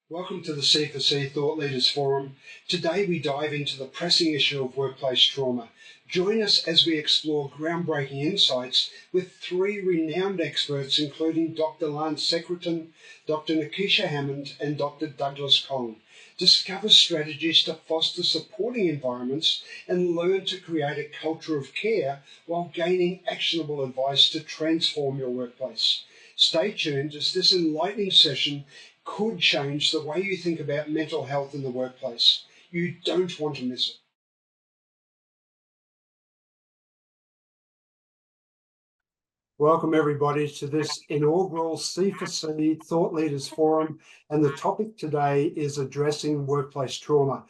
Welcome to the C4C Thought Leaders Forum. Today we dive into the pressing issue of workplace trauma. Join us as we explore groundbreaking insights with three renowned experts, including Dr. Lance Secretan, Dr. Nekeshia Hammond, and Dr. Douglas Kong. Discover strategies to foster supporting environments and learn to create a culture of care while gaining actionable advice to transform your workplace. Stay tuned as this enlightening session could change the way you think about mental health in the workplace. You don't want to miss it. Welcome everybody to this inaugural C4C Thought Leaders Forum, and the topic today is addressing workplace trauma.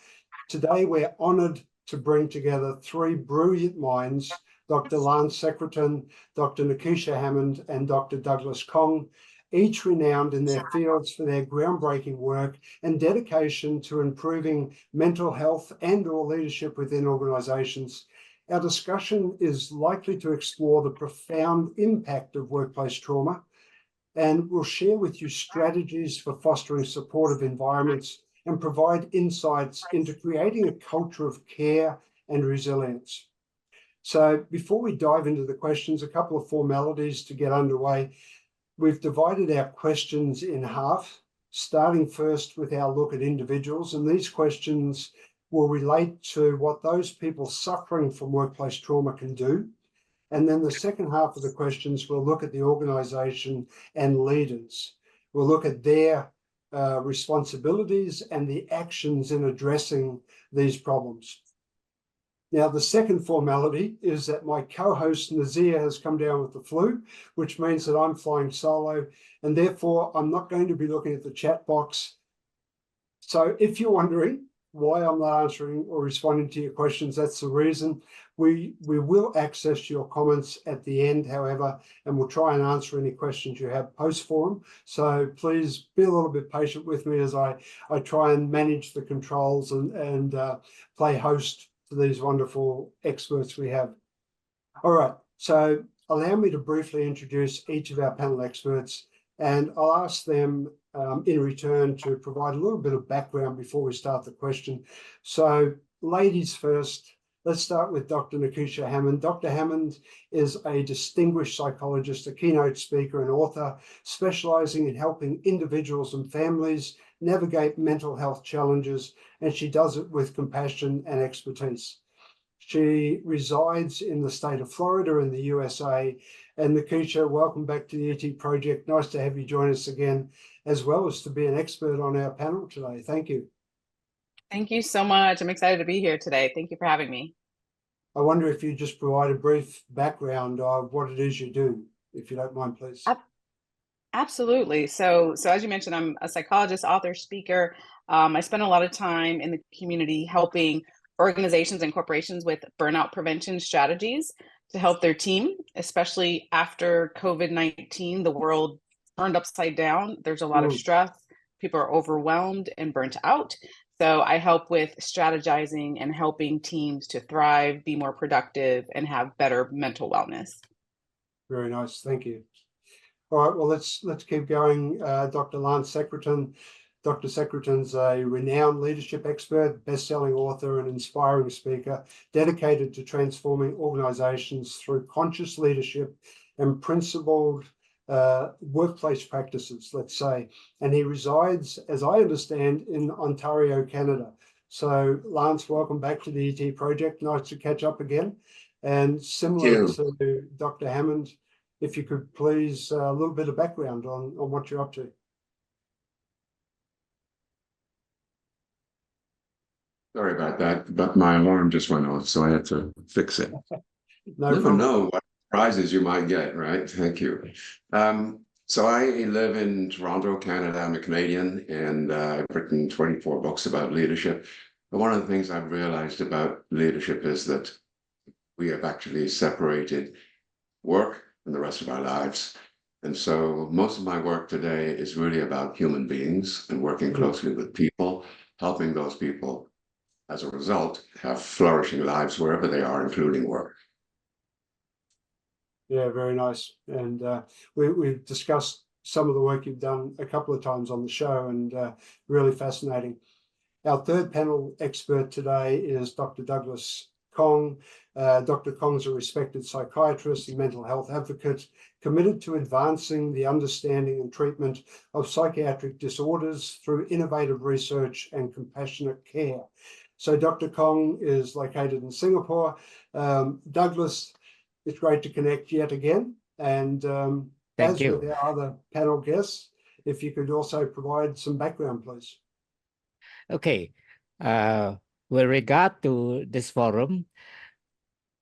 Today we're honoured to bring together three brilliant minds, Dr. Lance Secretan, Dr. Nekeshia Hammond, and Dr. Douglas Kong, each renowned in their fields for their groundbreaking work and dedication to improving mental health and/or leadership within organisations. Our discussion is likely to explore the profound impact of workplace trauma, and we'll share with you strategies for fostering supportive environments and provide insights into creating a culture of care and resilience. So before we dive into the questions, a couple of formalities to get underway. We've divided our questions in half, starting first with our look at individuals, and these questions will relate to what those people suffering from workplace trauma can do. And then the second half of the questions will look at the organisation and leaders. We'll look at their responsibilities and the actions in addressing these problems. Now, the second formality is that my co-host Nazir has come down with the flu, which means that I'm flying solo, and therefore I'm not going to be looking at the chat box. So if you're wondering why I'm not answering or responding to your questions, that's the reason. We will access your comments at the end, however, and we'll try and answer any questions you have post-forum. So please be a little bit patient with me as I try and manage the controls and play host to these wonderful experts we have. All right, so allow me to briefly introduce each of our panel experts, and I'll ask them in return to provide a little bit of background before we start the question. So ladies first, let's start with Dr. Nekeshia Hammond. Dr. Hammond is a distinguished psychologist, a keynote speaker and author, specializing in helping individuals and families navigate mental health challenges, and she does it with compassion and expertise. She resides in the state of Florida in the USA. And Nekeshia, welcome back to the ET Project. Nice to have you join us again, as well as to be an expert on our panel today. Thank you. Thank you so much. I'm excited to be here today. Thank you for having me. I wonder if you just provide a brief background of what it is you do, if you don't mind, please. Absolutely. So as you mentioned, I'm a psychologist, author, speaker. I spend a lot of time in the community helping organizations and corporations with burnout prevention strategies to help their team, especially after COVID-19, the world turned upside down. There's a lot of stress. People are overwhelmed and burnt out. So I help with strategizing and helping teams to thrive, be more productive, and have better mental wellness. Very nice. Thank you. All right, well, let's keep going. Dr. Lance Secretan. Dr. Secretan's a renowned leadership expert, best-selling author, and inspiring speaker, dedicated to transforming organizations through conscious leadership and principled workplace practices, let's say. And he resides, as I understand, in Ontario, Canada. So, Lance, welcome back to the ET Project. Nice to catch up again. And similar to Dr. Hammond, if you could please a little bit of background on what you're up to. Sorry about that, but my alarm just went off, so I had to fix it. Never know what prizes you might get, right? Thank you. So I live in Toronto, Canada. I'm a Canadian, and I've written 24 books about leadership. But one of the things I've realized about leadership is that we have actually separated work and the rest of our lives. And so most of my work today is really about human beings and working closely with people, helping those people, as a result, have flourishing lives wherever they are, including work. Yeah, very nice. And we've discussed some of the work you've done a couple of times on the show, and really fascinating. Our third panel expert today is Dr. Douglas Kong. Dr. Kong is a respected psychiatrist and mental health advocate committed to advancing the understanding and treatment of psychiatric disorders through innovative research and compassionate care. So Dr. Kong is located in Singapore. Douglas, it's great to connect yet again. And as with our other panel guests, if you could also provide some background, please. Okay. With regard to this forum,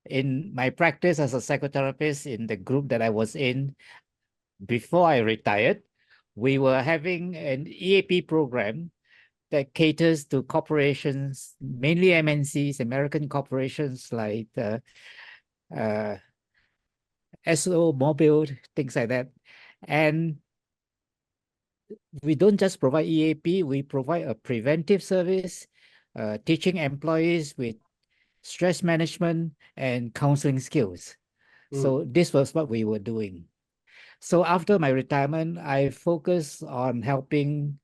in my practice as a psychotherapist in the group that I was in before I retired, we were having an EAP program that caters to corporations, mainly MNCs, American corporations like SO Mobile, things like that. And we don't just provide EAP, we provide a preventive service, teaching employees with stress management and counseling skills. So this was what we were doing. So after my retirement, I focused on helping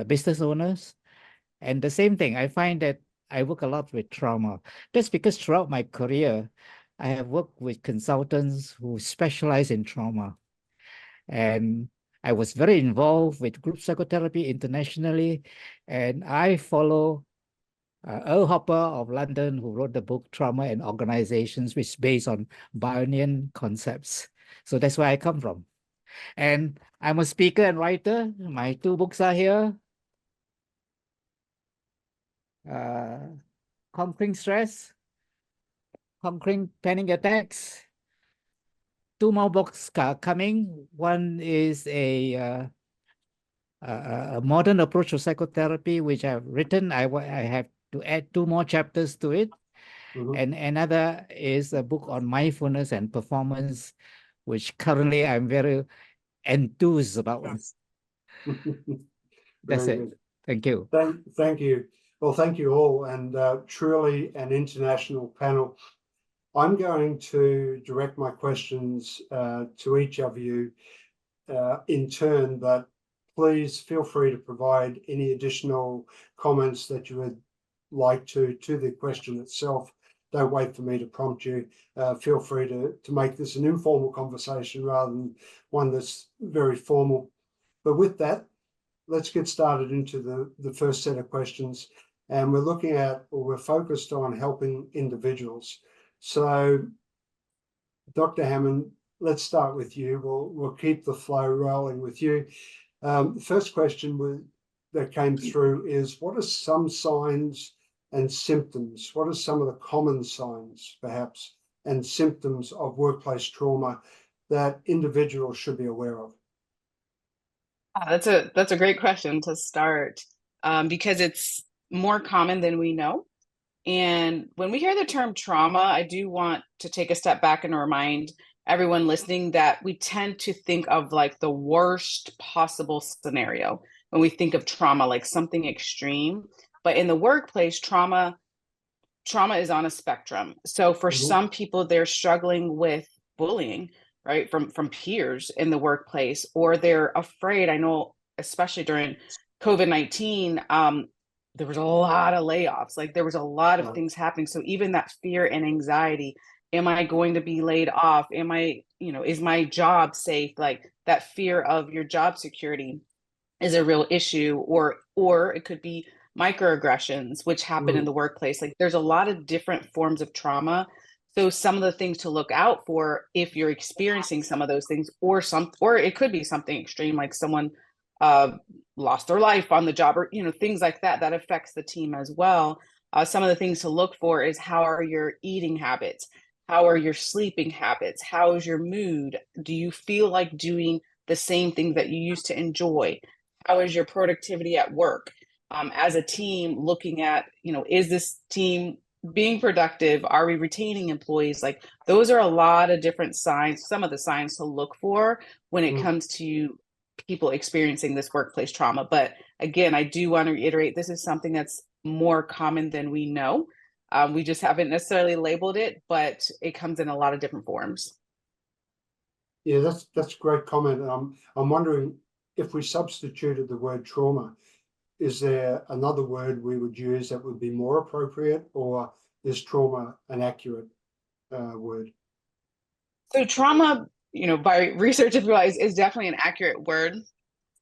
business owners. And the same thing, I find that I work a lot with trauma. That's because throughout my career, I have worked with consultants who specialize in trauma. And I was very involved with group psychotherapy internationally. And I follow Earl Hopper of London, who wrote the book Trauma and Organizations, which is based on Bayesian concepts. So that's where I come from. And I'm a speaker and writer. My two books are here. Conquering Stress, Conquering Panic Attacks. Two more books coming. One is a modern approach to psychotherapy, which I've written. I have to add 2 more chapters to it. And another is a book on mindfulness and performance, which currently I'm very enthused about. That's it. Good. Thank you. Thank you. Well, thank you all, and truly an international panel. I'm going to direct my questions to each of you in turn, but please feel free to provide any additional comments that you would like to the question itself. Don't wait for me to prompt you. Feel free to make this an informal conversation rather than one that's very formal. But with that, let's get started into the first set of questions. And we're looking at, or we're focused on helping individuals. So, Dr. Hammond, let's start with you. We'll keep the flow rolling with you. The first question that came through is, what are some signs and symptoms? What are some of the common signs, perhaps, and symptoms of workplace trauma that individuals should be aware of? That's a great question to start, because it's more common than we know. And when we hear the term trauma, I do want to take a step back and remind everyone listening that we tend to think of like the worst possible scenario when we think of trauma, like something extreme. But in the workplace, trauma is on a spectrum. So for some people, they're struggling with bullying, right, from peers in the workplace, or they're afraid. I know, especially during COVID-19, there was a lot of layoffs. Like there was a lot of things happening. So even that fear and anxiety, am I going to be laid off? Am I, is my job safe? Like that fear of your job security is a real issue, or it could be microaggressions, which happen in the workplace. Like there's a lot of different forms of trauma. So some of the things to look out for if you're experiencing some of those things, or it could be something extreme, like someone lost their life on the job, or things like that affects the team as well. Some of the things to look for is, how are your eating habits? How are your sleeping habits? How is your mood? Do you feel like doing the same things that you used to enjoy? How is your productivity at work? As a team, looking at, is this team being productive? Are we retaining employees? Like those are a lot of different signs, some of the signs to look for when it comes to people experiencing this workplace trauma. But again, I do want to reiterate, this is something that's more common than we know. We just haven't necessarily labeled it, but it comes in a lot of different forms. Yeah, that's a great comment. I'm wondering if we substituted the word trauma, is there another word we would use that would be more appropriate, or is trauma an accurate word? So trauma, by research, if you realize, is definitely an accurate word.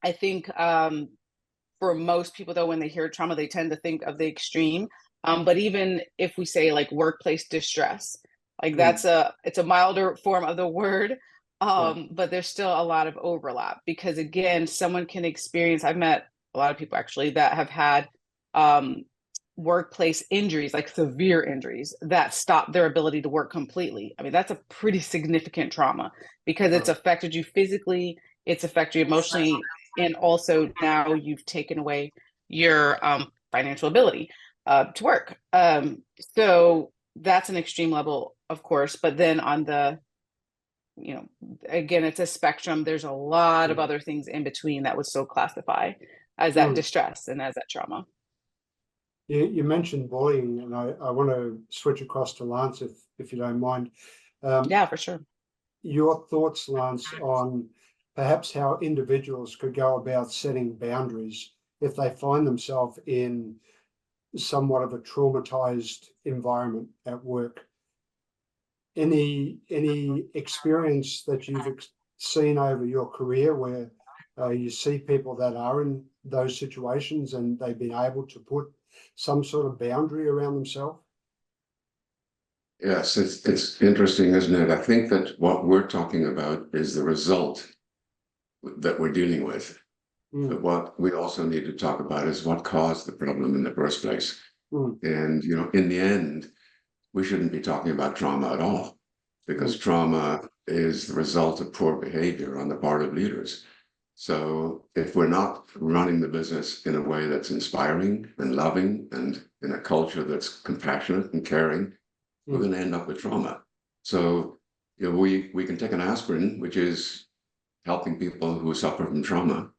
I think for most people, though, when they hear trauma, they tend to think of the extreme. But even if we say like workplace distress, like it's a milder form of the word. But there's still a lot of overlap because again, someone can experience, I've met a lot of people actually that have had workplace injuries, like severe injuries that stop their ability to work completely. I mean, that's a pretty significant trauma because it's affected you physically, it's affected you emotionally, and also now you've taken away your financial ability to work. So that's an extreme level, of course, but then on the, again, it's a spectrum. There's a lot of other things in between that would still classify as that distress and as that trauma. You mentioned bullying, and I want to switch across to Lance if you don't mind. Yeah, for sure. Your thoughts, Lance, on perhaps how individuals could go about setting boundaries if they find themselves in somewhat of a traumatized environment at work. Any experience that you've seen over your career where you see people that are in those situations and they've been able to put some sort of boundary around themselves? Yes, it's interesting, isn't it? I think that what we're talking about is the result that we're dealing with. But what we also need to talk about is what caused the problem in the first place. And, in the end, we shouldn't be talking about trauma at all, because trauma is the result of poor behavior on the part of leaders. So if we're not running the business in a way that's inspiring and loving and in a culture that's compassionate and caring, we're going to end up with trauma. So, we can take an aspirin, which is helping people who suffer from trauma,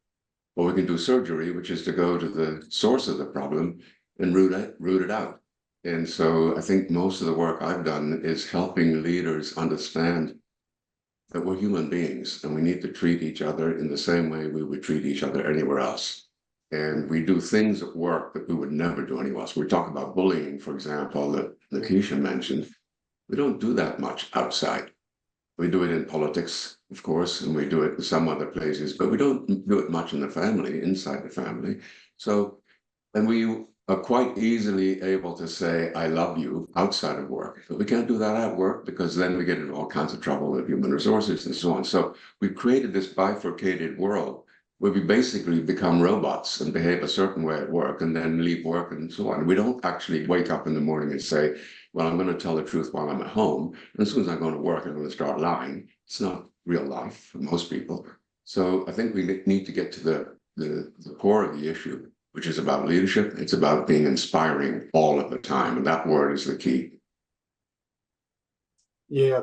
or we can do surgery, which is to go to the source of the problem and root it out. And so I think most of the work I've done is helping leaders understand that we're human beings and we need to treat each other in the same way we would treat each other anywhere else. And we do things at work that we would never do anywhere else. We talk about bullying, for example, that Nekeshia mentioned. We don't do that much outside. We do it in politics, of course, and we do it in some other places, but we don't do it much in the family, inside the family. So, and we are quite easily able to say, I love you outside of work, but we can't do that at work because then we get into all kinds of trouble with human resources and so on. So we've created this bifurcated world where we basically become robots and behave a certain way at work and then leave work and so on. We don't actually wake up in the morning and say, well, I'm going to tell the truth while I'm at home. And as soon as I go to work, I'm going to start lying. It's not real life for most people. So I think we need to get to the core of the issue, which is about leadership. It's about being inspiring all of the time. And that word is the key. Yeah.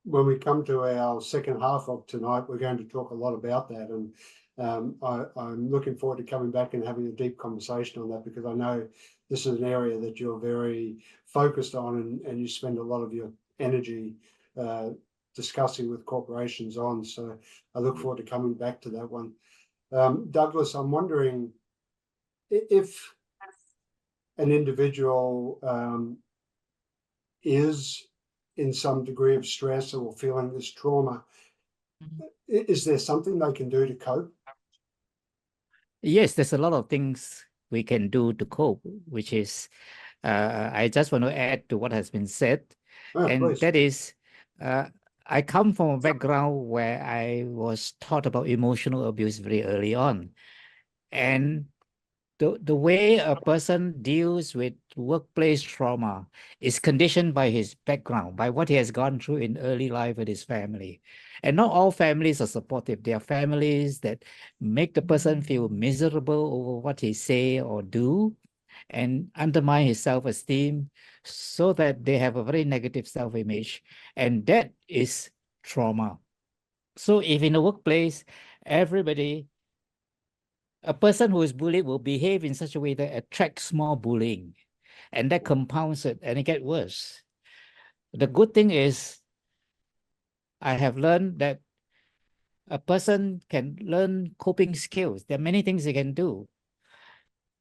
When we come to our second half of tonight, we're going to talk a lot about that. And I'm looking forward to coming back and having a deep conversation on that, because I know this is an area that you're very focused on and you spend a lot of your energy discussing with corporations on. So I look forward to coming back to that one. Douglas, I'm wondering if an individual is in some degree of stress or feeling this trauma, is there something they can do to cope? Yes, there's a lot of things we can do to cope, which is, I just want to add to what has been said. And please. that is, I come from a background where I was taught about emotional abuse very early on. And the way a person deals with workplace trauma is conditioned by his background, by what he has gone through in early life with his family. And not all families are supportive. There are families that make the person feel miserable over what he say or do and undermine his self-esteem so that they have a very negative self-image. And that is trauma. So if in the workplace, a person who is bullied will behave in such a way that attracts more bullying, and that compounds it, and it gets worse. The good thing is, I have learned that a person can learn coping skills. There are many things they can do.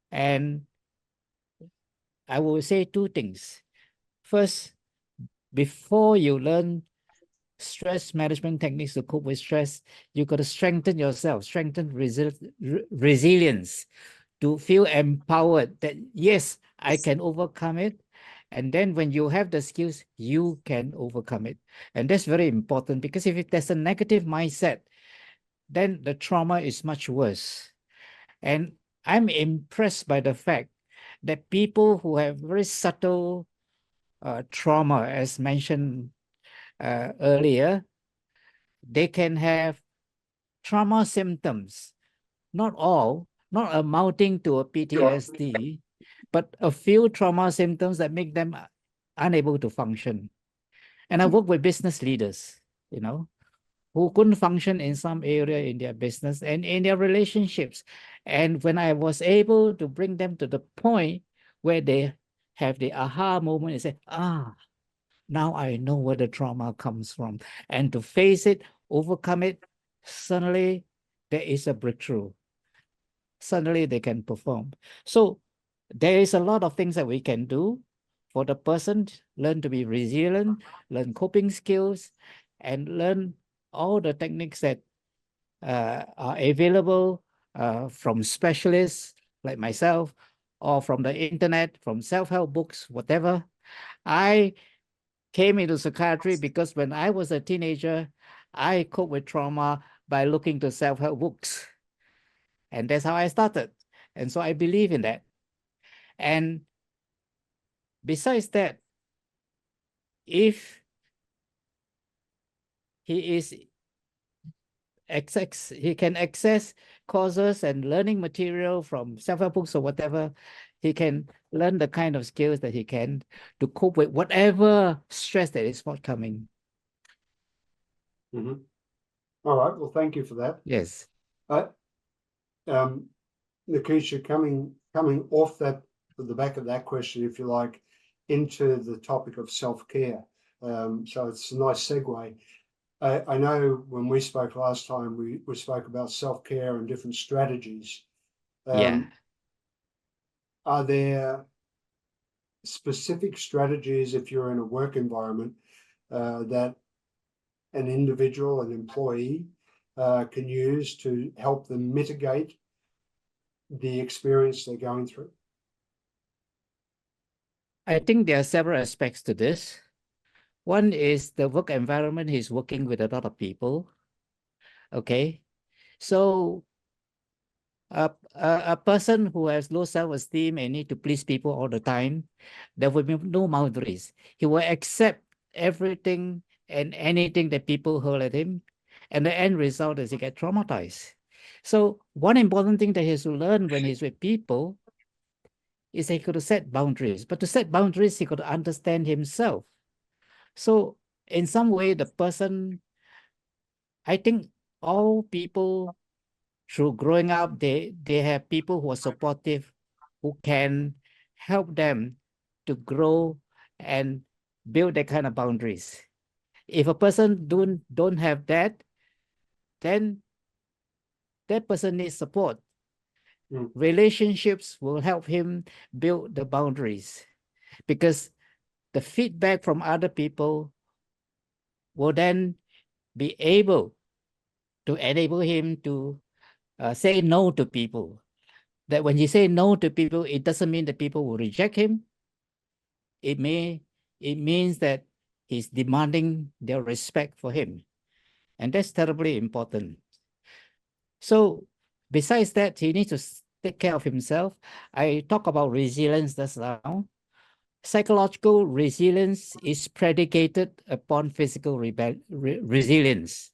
And I will say two things. First, before you learn stress management techniques to cope with stress, you got to strengthen yourself, strengthen resilience, to feel empowered that, yes, I can overcome it. And then when you have the skills, you can overcome it. And that's very important, because if there's a negative mindset, then the trauma is much worse. And I'm impressed by the fact that people who have very subtle trauma, as mentioned earlier, they can have trauma symptoms, not all, not amounting to a PTSD, but a few trauma symptoms that make them unable to function. And I work with business leaders, who couldn't function in some area in their business and in their relationships. And when I was able to bring them to the point where they have the aha moment and say, now I know where the trauma comes from. And to face it, overcome it, suddenly there is a breakthrough. Suddenly they can perform. So there is a lot of things that we can do for the person, learn to be resilient, learn coping skills, and learn all the techniques that are available from specialists like myself, or from the internet, from self-help books, whatever. I came into psychiatry because when I was a teenager, I coped with trauma by looking to self-help books. And that's how I started. And so I believe in that. And besides that, if he can access courses and learning material from self-help books or whatever, he can learn the kind of skills that he can to cope with whatever stress that is forthcoming. Mm-hmm. All right. Well, thank you for that. Yes. Nekeshia, coming off that, the back of that question, if you like, into the topic of self-care. So it's a nice segue. I know when we spoke last time, we spoke about self-care and different strategies. Are there specific strategies, if you're in a work environment, that an individual, an employee, can use to help them mitigate the experience they're going through? I think there are several aspects to this. One is the work environment. He's working with a lot of people. Okay. So a person who has low self-esteem and need to please people all the time, there will be no boundaries. He will accept everything and anything that people hurl at him. And the end result is he gets traumatized. So one important thing that he has to learn when he's with people is he got to set boundaries. But to set boundaries, he got to understand himself. So in some way, the person, I think all people through growing up, they have people who are supportive, who can help them to grow and build that kind of boundaries. If a person don't have that, then that person needs support. Relationships will help him build the boundaries, because the feedback from other people will then be able to enable him to say no to people. That when you say no to people, it doesn't mean that people will reject him. It means that he's demanding their respect for him. And that's terribly important. So besides that, he needs to take care of himself. I talk about resilience just now. Psychological resilience is predicated upon physical resilience.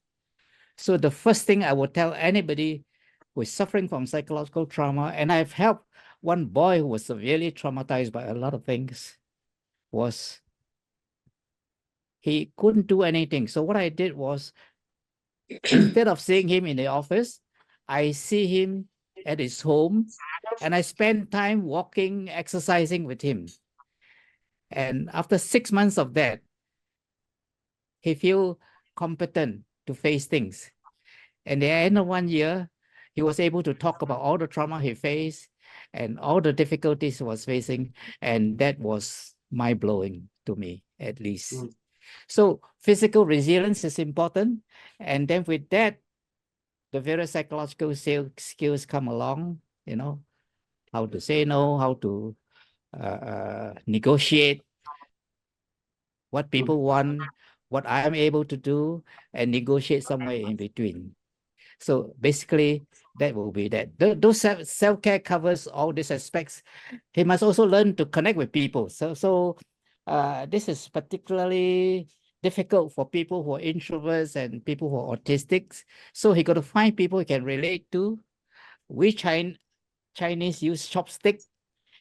So the first thing I would tell anybody who is suffering from psychological trauma, and I've helped one boy who was severely traumatized by a lot of things, was he couldn't do anything. So what I did was, instead of seeing him in the office, I see him at his home, and I spend time walking, exercising with him. And after 6 months of that, he feel competent to face things. And at the end of 1 year, he was able to talk about all the trauma he faced and all the difficulties he was facing. And that was mind-blowing to me, at least. Mm. So physical resilience is important. And then with that, the various psychological skills come along, how to say no, how to negotiate what people want, what I am able to do, and negotiate somewhere in between. So basically, that will be that. Those self-care covers all these aspects. He must also learn to connect with people. So this is particularly difficult for people who are introverts and people who are autistics. So he got to find people he can relate to. We Chinese use chopstick,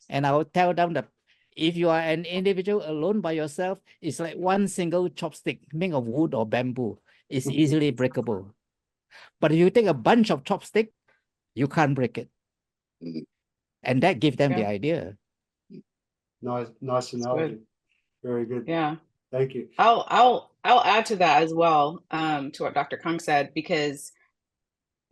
and I will tell them that if you are an individual alone by yourself, it's like one single chopstick made of wood or bamboo. It's easily breakable. But if you take a bunch of chopstick, you can't break it. And that gives them the idea. Nice analogy. Very good. Yeah. Thank you. I'll add to that as well, to what Dr. Kong said, because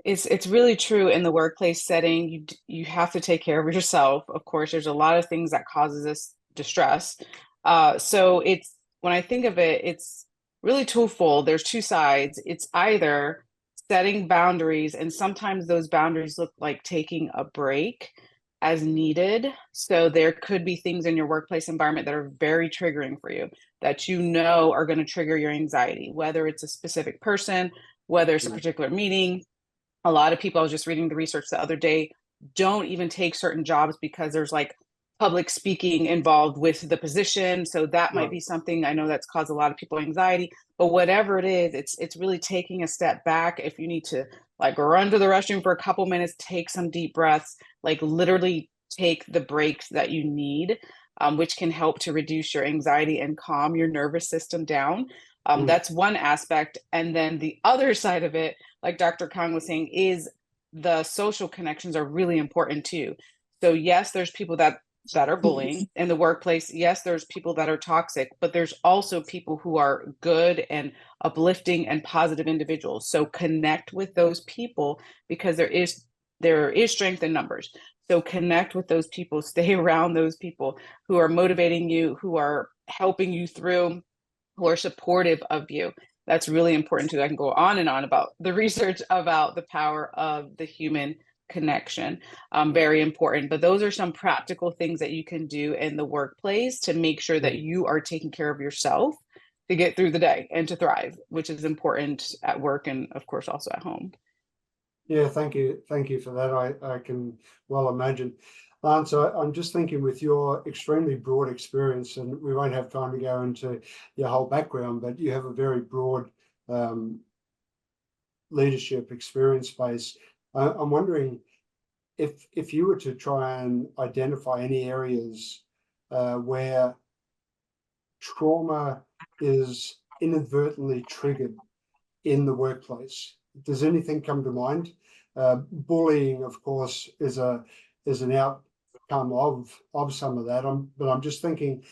it's really true in the workplace setting. You have to take care of yourself. Of course, there's a lot of things that causes us distress. So when I think of it, it's really twofold. There's two sides. It's either setting boundaries, and sometimes those boundaries look like taking a break as needed. So there could be things in your workplace environment that are very triggering for you, that are going to trigger your anxiety, whether it's a specific person, whether it's a particular meeting. A lot of people, I was just reading the research the other day, don't even take certain jobs because there's like public speaking involved with the position. So that might be something, I know that's caused a lot of people anxiety, but whatever it is, it's really taking a step back. If you need to like run to the restroom for a couple minutes, take some deep breaths, like literally take the breaks that you need, which can help to reduce your anxiety and calm your nervous system down. That's one aspect. And then the other side of it, like Dr. Kong was saying, is the social connections are really important too. So yes, there's people that are bullying in the workplace. Yes, there's people that are toxic, but there's also people who are good and uplifting and positive individuals. So connect with those people, because there is strength in numbers. So connect with those people, stay around those people who are motivating you, who are helping you through, who are supportive of you. That's really important too. I can go on and on about the research about the power of the human connection. Very important. But those are some practical things that you can do in the workplace to make sure that you are taking care of yourself to get through the day and to thrive, which is important at work and of course also at home. Yeah, thank you. Thank you for that. I can well imagine. Lance, I'm just thinking, with your extremely broad experience, and we won't have time to go into your whole background, but you have a very broad leadership experience base. I'm wondering if you were to try and identify any areas where trauma is inadvertently triggered in the workplace. Does anything come to mind? Bullying, of course, is an outcome of some of that. But I'm just thinking,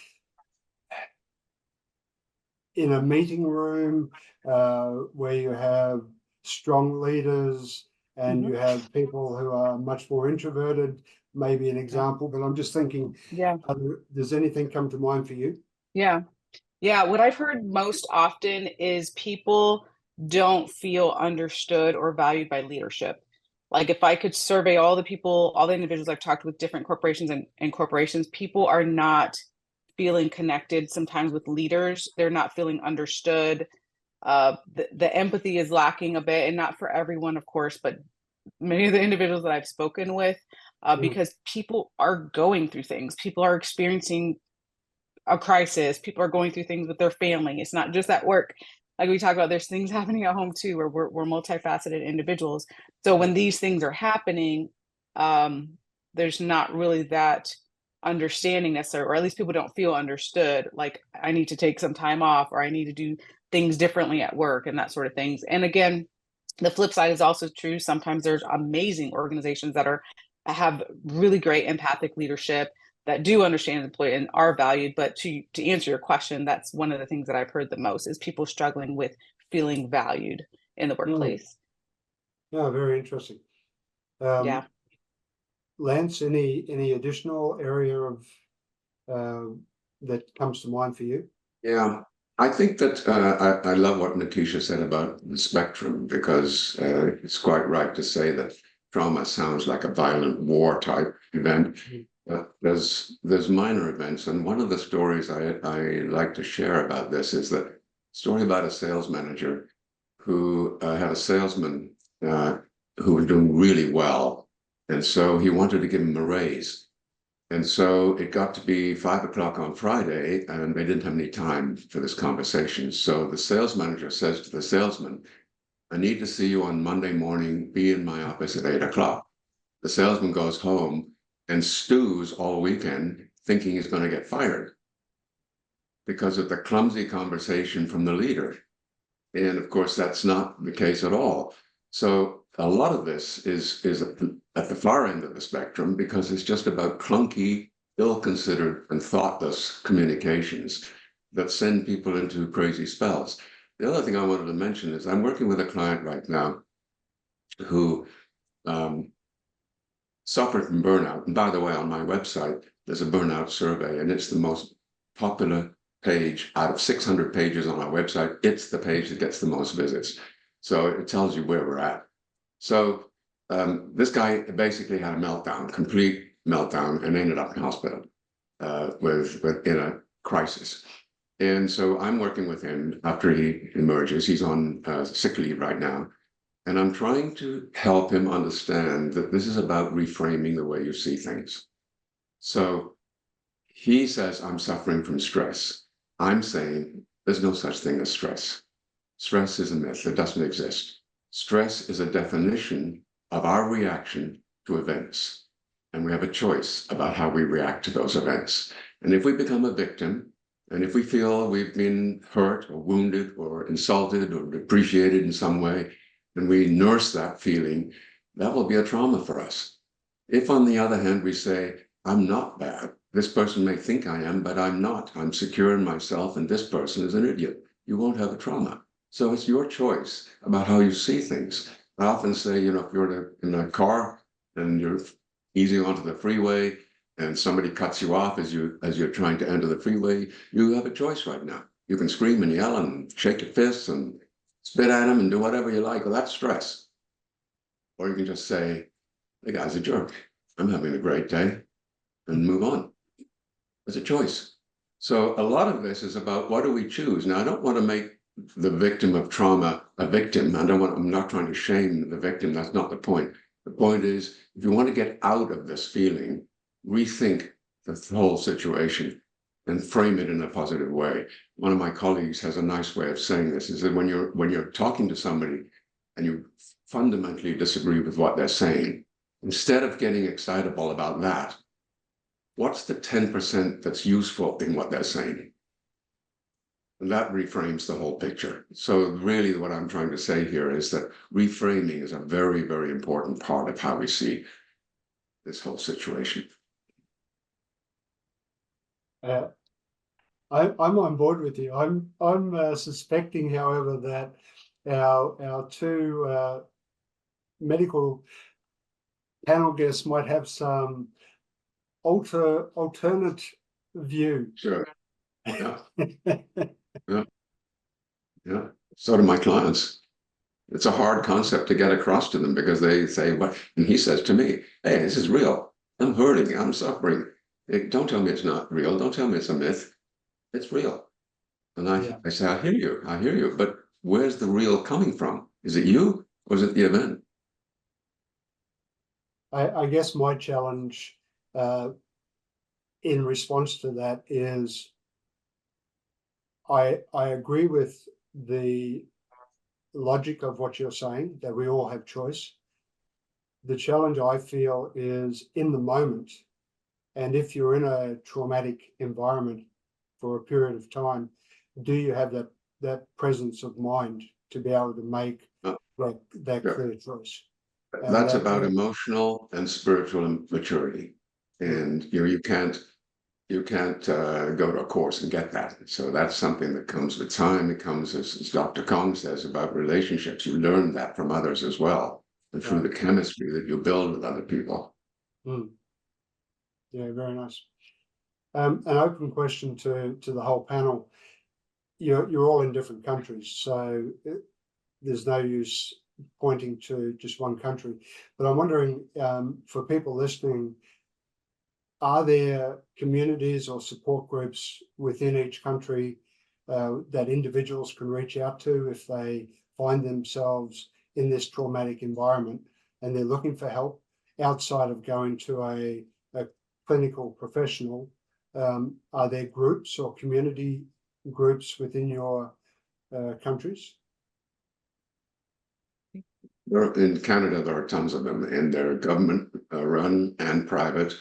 in a meeting room where you have strong leaders and you have people who are much more introverted, maybe an example. But I'm just thinking, does anything come to mind for you? Yeah, what I've heard most often is people don't feel understood or valued by leadership. Like if I could survey all the people, all the individuals I've talked with, different corporations and corporations, people are not feeling connected sometimes with leaders. They're not feeling understood. The empathy is lacking a bit, and not for everyone, of course, but many of the individuals that I've spoken with, because people are going through things. People are experiencing a crisis. People are going through things with their family. It's not just at work. Like we talk about, there's things happening at home too, where we're multifaceted individuals. So when these things are happening, there's not really that understanding necessarily, or at least people don't feel understood. Like I need to take some time off, or I need to do things differently at work and that sort of things. And again, the flip side is also true. Sometimes there's amazing organizations that have really great empathic leadership that do understand the employee and are valued. But to answer your question, that's one of the things that I've heard the most, is people struggling with feeling valued in the workplace. Yeah, very interesting. Yeah. Lance, any additional area of that comes to mind for you? Yeah, I think that I love what Nekeshia said about the spectrum, because it's quite right to say that trauma sounds like a violent war type event. But there's minor events, and one of the stories I like to share about this is that story about a sales manager who had a salesman who was doing really well, and so he wanted to give him a raise. And so it got to be 5 o'clock on Friday, and they didn't have any time for this conversation. So the sales manager says to the salesman, I need to see you on Monday morning, be in my office at 8 o'clock. The salesman goes home and stews all weekend, thinking he's going to get fired because of the clumsy conversation from the leader. And of course, that's not the case at all. So a lot of this is at the far end of the spectrum, because it's just about clunky, ill-considered, and thoughtless communications that send people into crazy spells. The other thing I wanted to mention is I'm working with a client right now who suffered from burnout. And by the way, on my website, there's a burnout survey, and it's the most popular page out of 600 pages on our website. It's the page that gets the most visits. So it tells you where we're at. So this guy basically had a meltdown, complete meltdown, and ended up in hospital in a crisis. And so I'm working with him after he emerges. He's on sick leave right now. And I'm trying to help him understand that this is about reframing the way you see things. So he says, I'm suffering from stress. I'm saying there's no such thing as stress. Stress is a myth. It doesn't exist. Stress is a definition of our reaction to events. And we have a choice about how we react to those events. And if we become a victim, and if we feel we've been hurt or wounded or insulted or depreciated in some way, and we nurse that feeling, that will be a trauma for us. If, on the other hand, we say, I'm not bad. This person may think I am, but I'm not. I'm secure in myself, and this person is an idiot. You won't have a trauma. So it's your choice about how you see things. I often say, if you're in a car and you're easing onto the freeway and somebody cuts you off as you're trying to enter the freeway, you have a choice right now. You can scream and yell and shake your fists and spit at him and do whatever you like. Well, that's stress. Or you can just say, the guy's a jerk. I'm having a great day, and move on. It's a choice. So a lot of this is about what do we choose? Now, I don't want to make the victim of trauma a victim. I'm not trying to shame the victim. That's not the point. The point is, if you want to get out of this feeling, rethink the whole situation and frame it in a positive way. One of my colleagues has a nice way of saying this, is that when you're talking to somebody and you fundamentally disagree with what they're saying, instead of getting excitable about that, what's the 10% that's useful in what they're saying? And that reframes the whole picture. So really what I'm trying to say here is that reframing is a very, very important part of how we see this whole situation. I'm on board with you. I'm suspecting, however, that our two medical panel guests might have some alternate view. Sure. Yeah. Yeah. So do my clients. It's a hard concept to get across to them, because they say, "What?" And he says to me, "Hey, this is real. I'm hurting. I'm suffering. Don't tell me it's not real. Don't tell me it's a myth. It's real." And I say, I hear you. But where's the real coming from? Is it you, or is it the event? I guess my challenge in response to that is I agree with the logic of what you're saying, that we all have choice. The challenge I feel is in the moment, and if you're in a traumatic environment for a period of time, do you have that presence of mind to be able to make that clear choice? That's about emotional and spiritual maturity, and you can't go to a course and get that. So that's something that comes with time. It comes, as Dr. Kong says, about relationships. You learn that from others as well. and through the chemistry that you build with other people. Yeah, very nice. An open question to the whole panel. You're all in different countries, so there's no use pointing to just one country. But I'm wondering, for people listening, are there communities or support groups within each country that individuals can reach out to if they find themselves in this traumatic environment and they're looking for help outside of going to a clinical professional? Are there groups or community groups within your countries? In Canada, there are tons of them, and they're government run and private.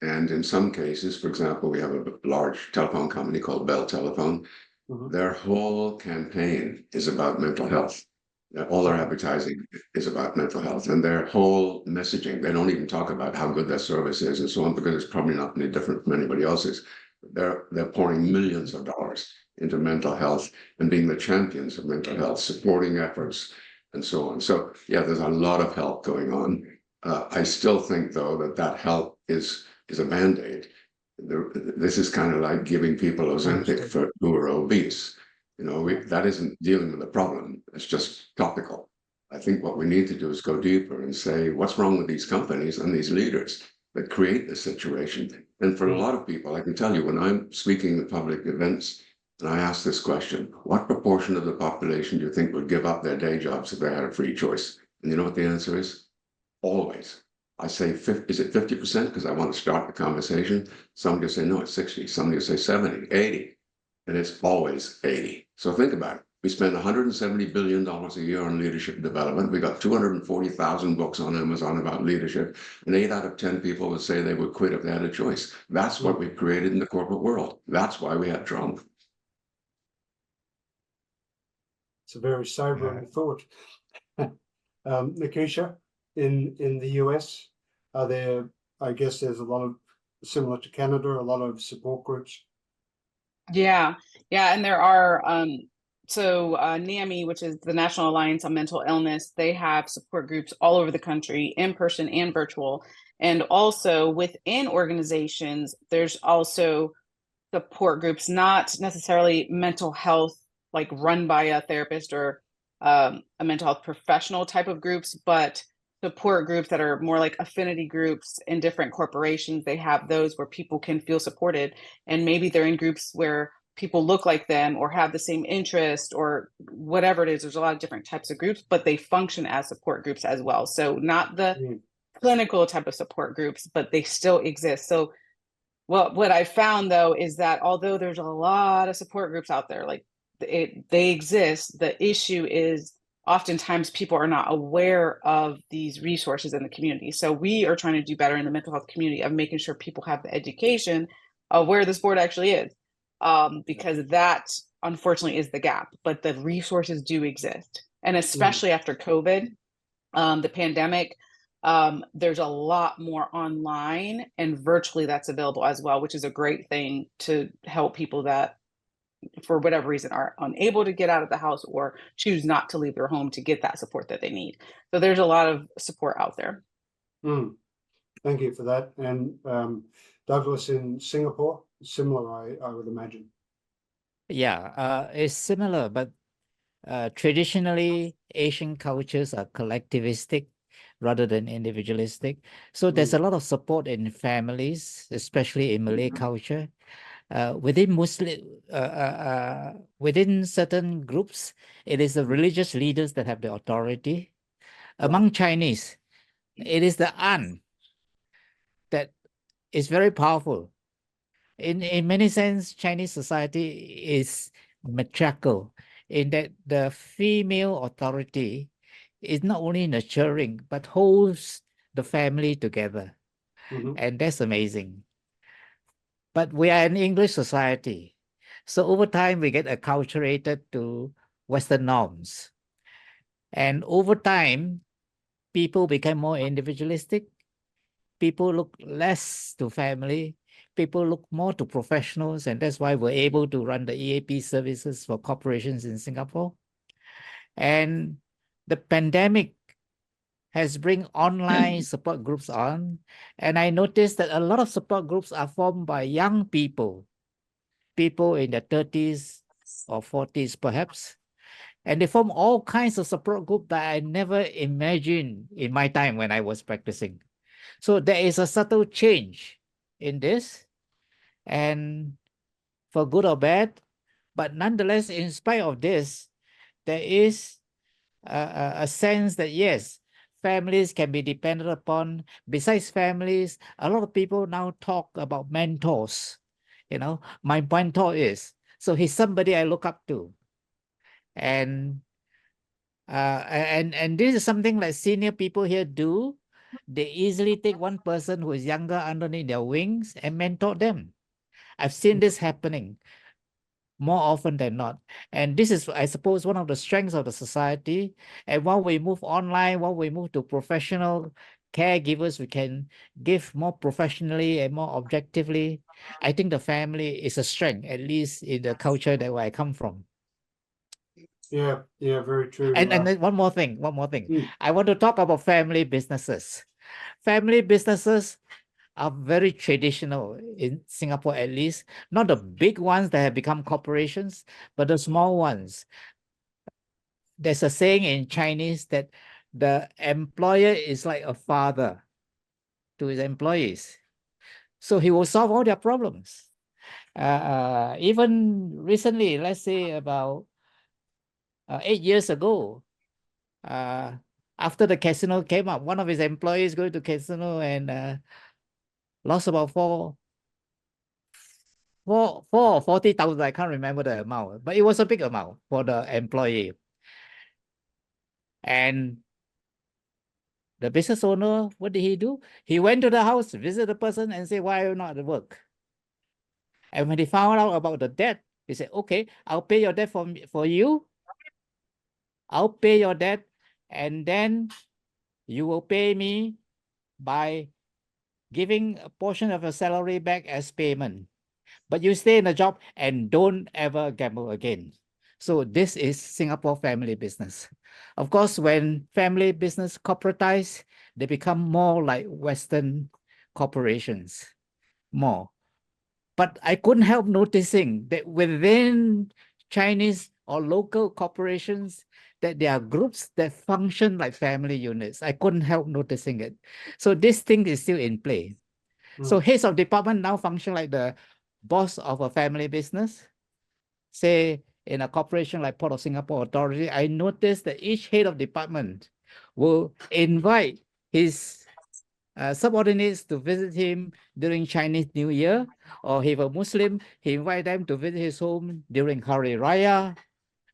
And in some cases, for example, we have a large telephone company called Bell Telephone. Their whole campaign is about mental health. All their advertising is about mental health, and their whole messaging, they don't even talk about how good their service is and so on, because it's probably not any different from anybody else's. They're pouring millions of dollars into mental health and being the champions of mental health, supporting efforts and so on. So yeah, there's a lot of help going on. I still think, though, that help is a Band-Aid. This is kind of like giving people Ozempic who are obese. That isn't dealing with the problem. It's just topical. I think what we need to do is go deeper and say, what's wrong with these companies and these leaders that create this situation? And for a lot of people, I can tell you, when I'm speaking at public events and I ask this question, what proportion of the population do you think would give up their day jobs if they had a free choice? And you know what the answer is? Always. I say, is it 50%? Because I want to start the conversation. Somebody will say, no, it's 60. Somebody will say 70, 80. And it's always 80. So think about it. We spend $170 billion a year on leadership development. We got 240,000 books on Amazon about leadership. And 8 out of 10 people would say they would quit if they had a choice. That's what we've created in the corporate world. That's why we had Trump. It's a very sobering thought. Nekeshia, in the US, are there, I guess there's a lot of, similar to Canada, a lot of support groups? Yeah, and there are, NAMI, which is the National Alliance on Mental Illness, they have support groups all over the country, in person and virtual. And also within organizations, there's also support groups, not necessarily mental health, like run by a therapist or a mental health professional type of groups, but support groups that are more like affinity groups in different corporations. They have those where people can feel supported, and maybe they're in groups where people look like them or have the same interest or whatever it is. There's a lot of different types of groups, but they function as support groups as well. So not the clinical type of support groups, but they still exist. So what I found, though, is that although there's a lot of support groups out there, like they exist, the issue is oftentimes people are not aware of these resources in the community. So we are trying to do better in the mental health community of making sure people have the education of where this board actually is, because that unfortunately is the gap, but the resources do exist. And especially after COVID, the pandemic, there's a lot more online and virtually that's available as well, which is a great thing to help people that for whatever reason are unable to get out of the house or choose not to leave their home to get that support that they need. So there's a lot of support out there. Thank you for that. And Douglas, in Singapore, similar, I would imagine. Yeah, it's similar, but traditionally Asian cultures are collectivistic rather than individualistic. So there's a lot of support in families, especially in Malay culture. Within within certain groups, it is the religious leaders that have the authority. Among Chinese, it is the aunt that is very powerful. In many sense, Chinese society is matriarchal in that the female authority is not only nurturing, but holds the family together. And that's amazing. But we are an English society. So over time, we get acculturated to Western norms. And over time, people become more individualistic. People look less to family. People look more to professionals. And that's why we're able to run the EAP services for corporations in Singapore. And the pandemic has bring online support groups on, and I noticed that a lot of support groups are formed by young people in their 30s or 40s perhaps, and they form all kinds of support groups that I never imagined in my time when I was practicing. So there is a subtle change in this, and for good or bad, but nonetheless, in spite of this, there is a sense that yes, families can be depended upon. Besides families, a lot of people now talk about mentors. You know, my mentor is, so he's somebody I look up to. And this is something like senior people here do. They easily take one person who is younger underneath their wings and mentor them. I've seen this happening more often than not. And this is, I suppose, one of the strengths of the society. And while we move online, while we move to professional caregivers, we can give more professionally and more objectively. I think the family is a strength, at least in the culture that where I come from. Yeah, very true. And then one more thing. Mm. I want to talk about family businesses. Family businesses are very traditional in Singapore, at least. Not the big ones that have become corporations, but the small ones. There's a saying in Chinese that the employer is like a father to his employees. So he will solve all their problems. Even recently, let's say about 8 years ago, after the casino came up, one of his employees going to casino and lost about 40,000. I can't remember the amount, but it was a big amount for the employee. And the business owner, what did he do? He went to the house, visit the person, and say, "Why are you not at work?" And when he found out about the debt, he said, "Okay, I'll pay your debt for you. I'll pay your debt, and then you will pay me by giving a portion of your salary back as payment. But you stay in the job and don't ever gamble again." So this is Singapore family business. Of course, when family business corporatize, they become more like Western corporations, more. But I couldn't help noticing that within Chinese or local corporations, that there are groups that function like family units. I couldn't help noticing it. So this thing is still in play. So heads of department now function like the boss of a family business. Say in a corporation like Port of Singapore Authority, I noticed that each head of department will invite his subordinates to visit him during Chinese New Year, or if a Muslim, he invite them to visit his home during Hari Raya,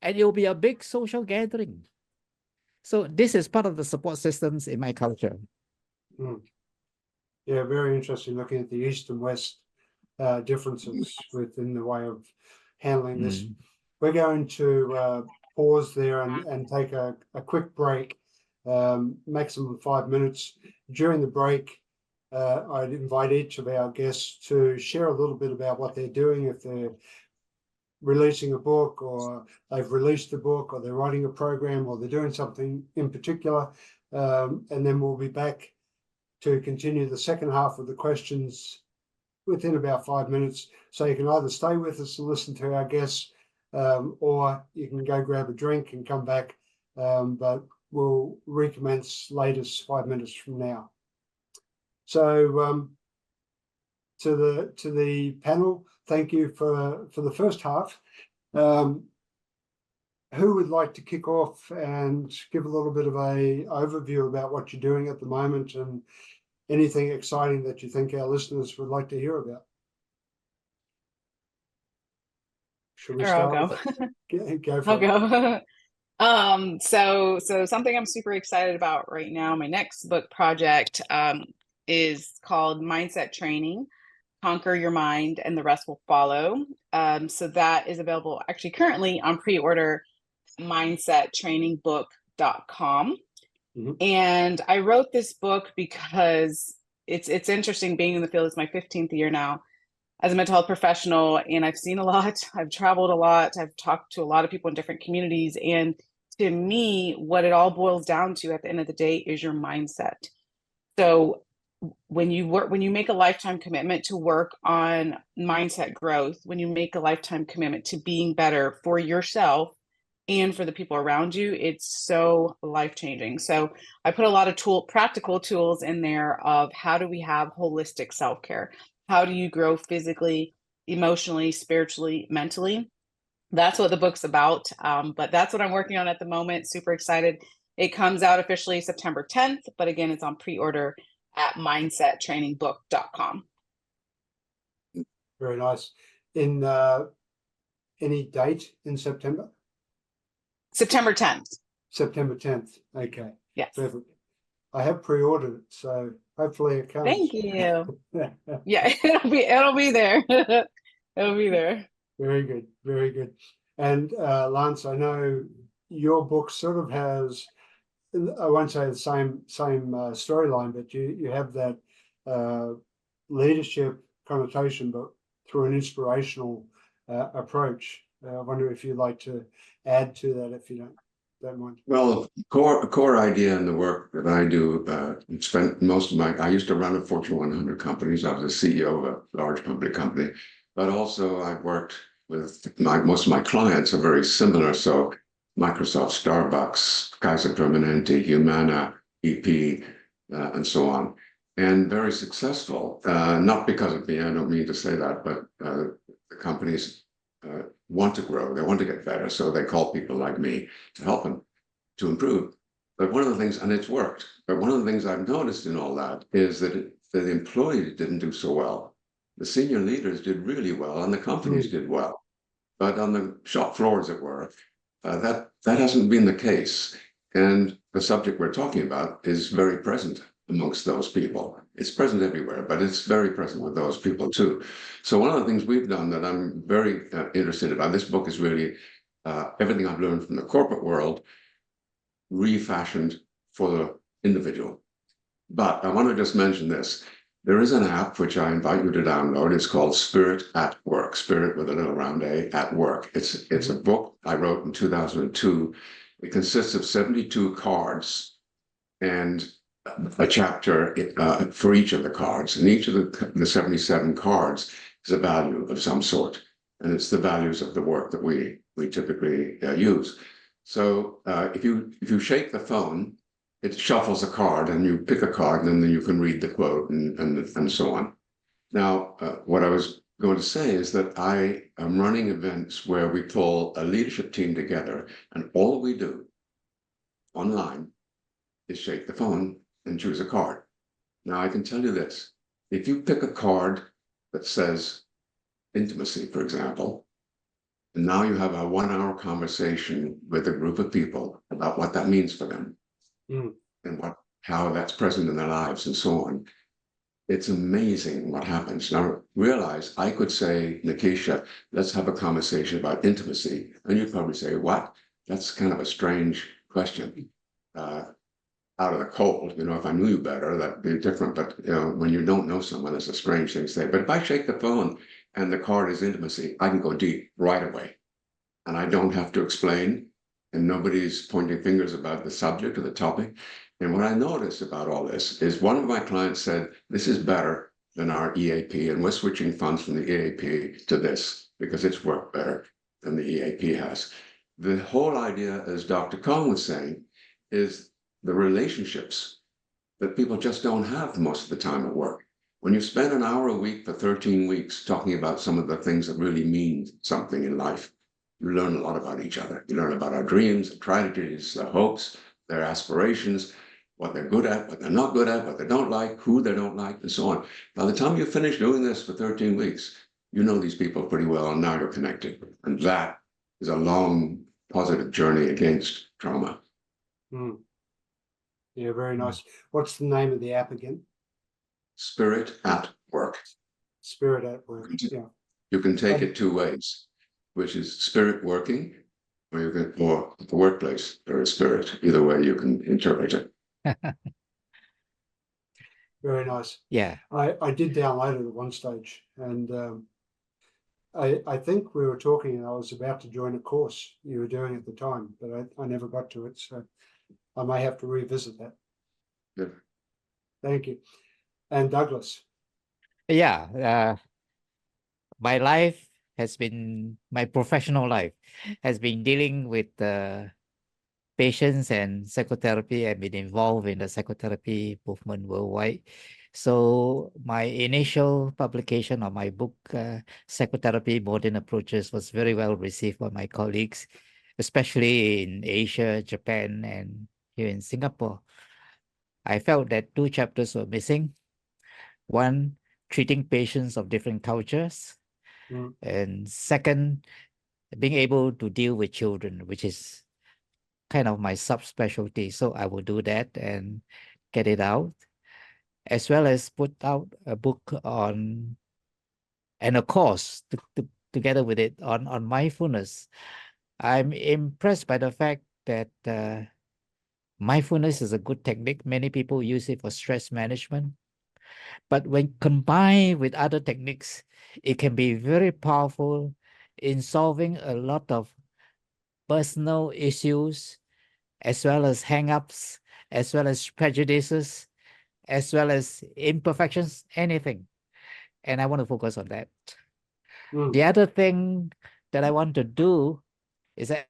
and it will be a big social gathering. So this is part of the support systems in my culture. Yeah, very interesting looking at the East and West differences within the way of handling this. We're going to pause there and take a quick break, maximum 5 minutes. During the break, I'd invite each of our guests to share a little bit about what they're doing, if they're releasing a book, or they've released a book, or they're writing a program, or they're doing something in particular. And then we'll be back to continue the second half of the questions within about 5 minutes. So you can either stay with us and listen to our guests, or you can go grab a drink and come back. But we'll recommence latest 5 minutes from now. So to the panel, thank you for the first half. Who would like to kick off and give a little bit of a overview about what you're doing at the moment and anything exciting that you think our listeners would like to hear about? Should we start? I'll go. I'll go. So something I'm super excited about right now, my next book project is called Mindset Training, Conquer Your Mind and the Rest Will Follow. So that is available actually currently on pre-order, mindsettrainingbook.com. And I wrote this book because it's interesting being in the field. It's my 15th year now as a mental health professional, and I've seen a lot. I've traveled a lot. I've talked to a lot of people in different communities, and to me, what it all boils down to at the end of the day is your mindset. So when you make a lifetime commitment to work on mindset growth, when you make a lifetime commitment to being better for yourself and for the people around you, it's so life-changing. So I put a lot of practical tools in there of how do we have holistic self-care? How do you grow physically, emotionally, spiritually, mentally? That's what the book's about. But that's what I'm working on at the moment. Super excited. It comes out officially September 10th, but again, it's on pre-order at mindsettrainingbook.com. Very nice. In any date in September? September 10th. September 10th. Okay. Yes. Perfect. I have pre-ordered it, so hopefully it comes. Thank you. Yeah, it'll be there. It'll be there. Very good. Very good. And Lance, I know your book sort of has, I won't say the same storyline, but you have that leadership connotation, but through an inspirational approach. I wonder if you'd like to add to that, if you don't mind. Well, core idea in the work that I do, spent most of I used to run a Fortune 100 companies. I was a CEO of a large public company, but also I've worked with most of my clients are very similar. So Microsoft, Starbucks, Kaiser Permanente, Humana, EP, and so on, and very successful. Not because of me, I don't mean to say that, but the companies want to grow, they want to get better, so they call people like me to help them to improve. But one of the things, and it's worked, but one of the things I've noticed in all that is that the employees didn't do so well. The senior leaders did really well, and the companies did well. But on the shop floor, as it were, that hasn't been the case. And the subject we're talking about is very present amongst those people. It's present everywhere, but it's very present with those people too. So one of the things we've done that I'm very interested about, this book is really everything I've learned from the corporate world refashioned for the individual. But I want to just mention this. There is an app which I invite you to download. It's called Spirit at Work, Spirit with a little round A, at work. It's a book I wrote in 2002. It consists of 72 cards and a chapter for each of the cards. And each of the 77 cards is a value of some sort. And it's the values of the work that we typically use. So if you shake the phone, it shuffles a card and you pick a card and then you can read the quote and so on. Now, what I was going to say is that I am running events where we pull a leadership team together and all we do online is shake the phone and choose a card. Now, I can tell you this, if you pick a card that says intimacy, for example, and now you have a 1-hour conversation with a group of people about what that means for them. And how that's present in their lives and so on. It's amazing what happens. Now realize I could say, Nekeshia, let's have a conversation about intimacy. And you'd probably say, what? That's kind of a strange question. Out of the cold, if I knew you better, that'd be different. But when you don't know someone, it's a strange thing to say. But if I shake the phone and the card is intimacy, I can go deep right away. And I don't have to explain. And nobody's pointing fingers about the subject or the topic. And what I noticed about all this is one of my clients said, this is better than our EAP, and we're switching funds from the EAP to this because it's worked better than the EAP has. The whole idea, as Dr. Cohn was saying, is the relationships that people just don't have most of the time at work. When you spend an hour a week for 13 weeks talking about some of the things that really mean something in life, you learn a lot about each other. You learn about our dreams, the tragedies, their hopes, their aspirations, what they're good at, what they're not good at, what they don't like, who they don't like, and so on. By the time you finish doing this for 13 weeks, you know these people pretty well, and now you're connected. And that is a long, positive journey against trauma. Yeah, very nice. What's the name of the app again? Spirit at Work. Spirit at Work, yeah. You can take it two ways, which is spirit working, or the workplace, there is spirit. Either way, you can interpret it. Very nice. Yeah. I did download it at one stage, and I think we were talking and I was about to join a course you were doing at the time, but I never got to it. So I may have to revisit that. Yeah. Thank you. And Douglas. Yeah, my life has been, my professional life has been dealing with patients and psychotherapy. I've been involved in the psychotherapy movement worldwide. So my initial publication of my book, Psychotherapy Modern Approaches, was very well received by my colleagues, especially in Asia, Japan, and here in Singapore. I felt that two chapters were missing. One, treating patients of different cultures. And second, being able to deal with children, which is kind of my subspecialty. So I will do that and get it out, as well as put out a book on, and a course together with it on mindfulness. I'm impressed by the fact that mindfulness is a good technique. Many people use it for stress management. But when combined with other techniques, it can be very powerful in solving a lot of personal issues, as well as hang-ups, as well as prejudices, as well as imperfections, anything. And I want to focus on that. The other thing that I want to do is that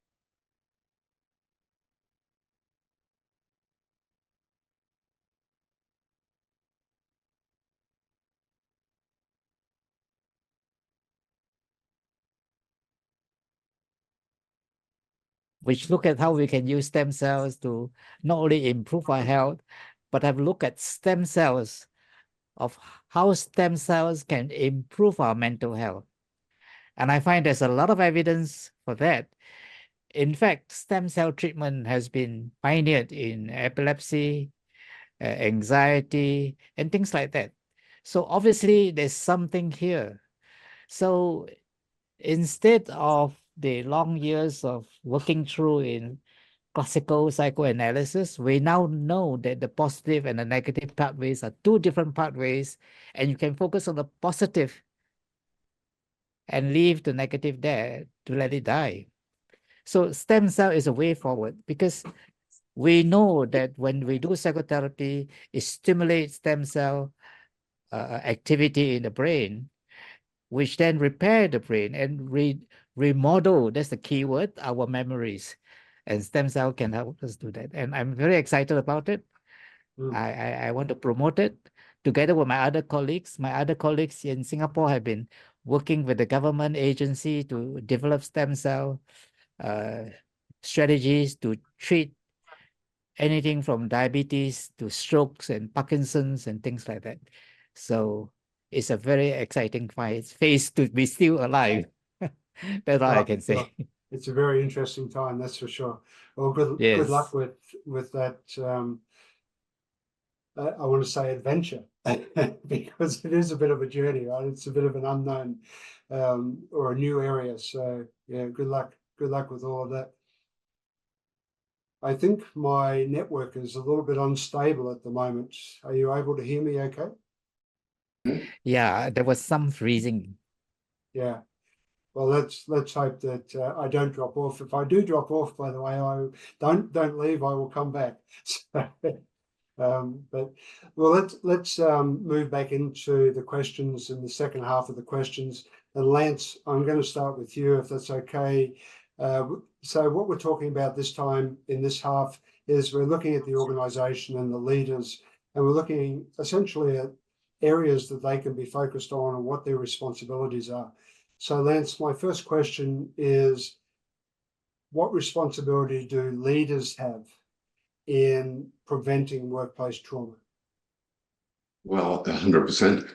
which look at how we can use stem cells to not only improve our health, but have looked at stem cells of how stem cells can improve our mental health. And I find there's a lot of evidence for that. In fact, stem cell treatment has been pioneered in epilepsy, anxiety, and things like that. So obviously there's something here. So instead of the long years of working through in classical psychoanalysis, we now know that the positive and the negative pathways are two different pathways, and you can focus on the positive and leave the negative there to let it die. So stem cell is a way forward, because we know that when we do psychotherapy, it stimulates stem cell activity in the brain, which then repair the brain and remodel, that's the key word, our memories. And stem cell can help us do that. And I'm very excited about it. I want to promote it together with my other colleagues. My other colleagues in Singapore have been working with the government agency to develop stem cell strategies to treat anything from diabetes to strokes and Parkinson's and things like that. So it's a very exciting phase to be still alive. That's all I can say. Well, it's a very interesting time, that's for sure. Well, good luck with that. I want to say adventure, because it is a bit of a journey, right? It's a bit of an unknown or a new area. So yeah, good luck with all of that. I think my network is a little bit unstable at the moment. Are you able to hear me okay? Yeah, there was some freezing. Yeah. Well, let's hope that I don't drop off. If I do drop off, by the way, I don't leave. I will come back. But well, let's move back into the questions in the second half of the questions. And Lance, I'm going to start with you, if that's okay. So what we're talking about this time in this half is we're looking at the organization and the leaders, and we're looking essentially at areas that they can be focused on and what their responsibilities are. So Lance, my first question is, what responsibility do leaders have in preventing workplace trauma? Well, 100%,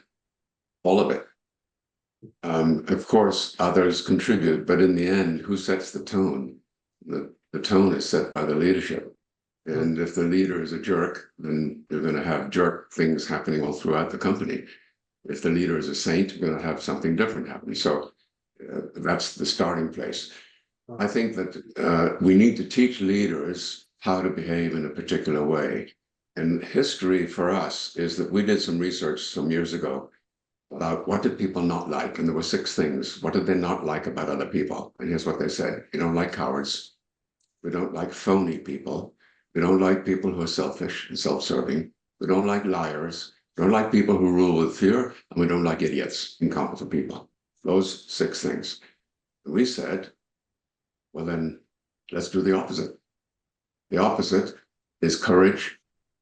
all of it. Of course, others contribute, but in the end, who sets the tone? The tone is set by the leadership. And if the leader is a jerk, then you're going to have jerk things happening all throughout the company. If the leader is a saint, you're going to have something different happening. So that's the starting place. I think that we need to teach leaders how to behave in a particular way. And history for us is that we did some research some years ago, about what did people not like, and there were 6 things. What did they not like about other people? And here's what they said: we don't like cowards, we don't like phony people, we don't like people who are selfish and self-serving, we don't like liars, we don't like people who rule with fear, and we don't like idiots, incompetent people. Those 6 things. And we said, well then, let's do the opposite. The opposite is courage,